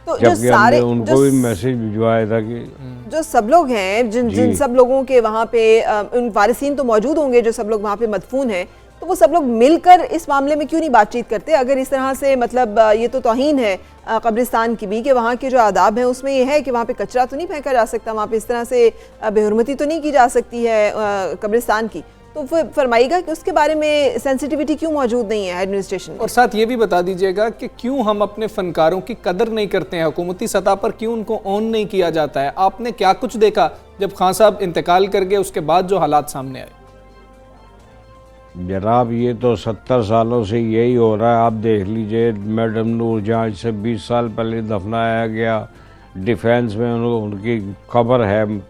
तो जबकि हमने उनको भी मैसेज भिजवाया था कि जो सब लोग हैं, जिन सब लोगों के वहाँ पे उन वारिसीन तो मौजूद होंगे जो सब लोग वहाँ पे मदफून हैं, तो वो सब लोग मिलकर इस मामले में क्यों नहीं बातचीत करते? अगर इस तरह से मतलब ये तो तौहीन है कब्रिस्तान की भी कि वहाँ के जो आदाब हैं उसमें ये है कि वहाँ पे कचरा तो नहीं फेंका जा सकता, वहाँ पे इस तरह से बेहुरमती तो नहीं की जा सकती है कब्रिस्तान की, तो फरमाइएगा कि उसके बारे में सेंसिटिविटी क्यों मौजूद नहीं है एडमिनिस्ट्रेशन? और साथ ये भी बता दीजिएगा कि क्यों हम अपने फनकारों की कदर नहीं करते हैं, हुकूमती सतह पर क्यों उनको ऑन नहीं किया जाता है? आपने क्या कुछ देखा जब खान साहब इंतकाल कर गए, उसके बाद जो हालात सामने आए? जनाब, ये तो 70 सालों से यही हो रहा है। आप देख लीजिए, मैडम नूरजहां से 20 साल पहले दफनाया गया, डिफेंस में उनकी खबर है,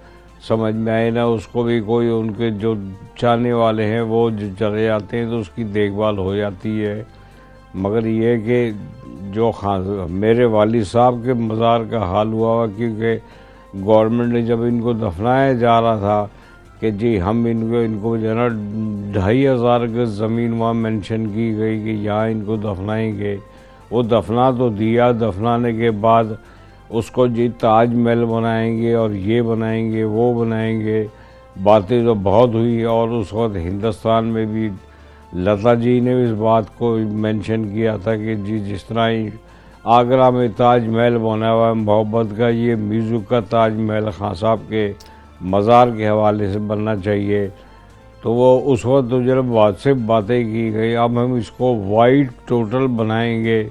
समझ में आए ना, उसको भी कोई उनके जो चाहने वाले हैं वो चले जाते हैं तो उसकी देखभाल हो जाती है। मगर ये कि जो मेरे वालिद साहब के मज़ार का हाल हुआ, क्योंकि गवर्नमेंट ने जब इनको दफनाया जा रहा था कि जी हम इनको जो है ना 2500 गज ज़मीन वहाँ मेंशन की गई कि यहाँ इनको दफनाएंगे, वो दफना तो दिया, दफनाने के बाद उसको जी ताजमहल बनाएंगे और ये बनाएंगे वो बनाएंगे, बातें तो बहुत हुई। और उस वक्त हिंदुस्तान में भी लता जी ने इस बात को मेंशन किया था कि जी जिस तरह ही आगरा में ताजमहल बना हुआ है मोहब्बत का, ये म्यूज़िक का ताजमहल खान साहब के मज़ार के हवाले से बनना चाहिए। तो वो उस वक्त तो जब बातें की गई, अब हम इसको वाइट टोटल बनाएंगे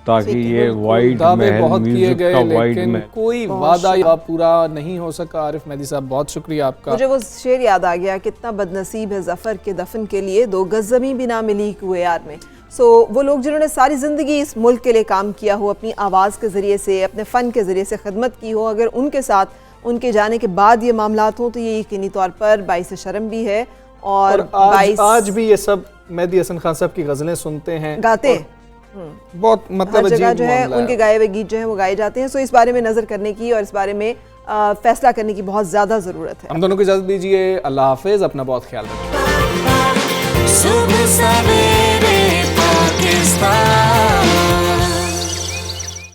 ताकि ये वाइट महल म्यूजिक का वाइट में कोई वादा पूरा नहीं हो सका। आरिफ मेहदी साहब, बहुत शुक्रिया आपका। मुझे वो शेर याद आ गया, कितना बदनसीब है ज़फ़र के दफन के लिए 2 गज़ ज़मीं भी ना मिली कुए यार में। वो लोग जिन्होंने सारी ज़िंदगी इस मुल्क के लिए काम किया हो, अपनी आवाज़ के ज़रिए से, अपने फ़न के ज़रिए से खिदमत की हो, अगर उनके साथ उनके जाने के बाद ये मामलात हों तो ये यकीनी तौर पर बाइस शर्म भी है। और आज भी ये सब मेहदी हसन खान साहब की गज़लें सुनते हैं, गाते, बहुत मतलब जगह जो है उनके गाए हुए गीत जो है वो गाए जाते हैं। सो इस बारे में नज़र करने की और इस बारे में फैसला करने की बहुत ज़्यादा ज़रूरत है। हम दोनों को इजाज़त दीजिए, अल्लाह हाफिज़, अपना बहुत ख्याल रखिए। सुबह सवेरे पाकिस्तान।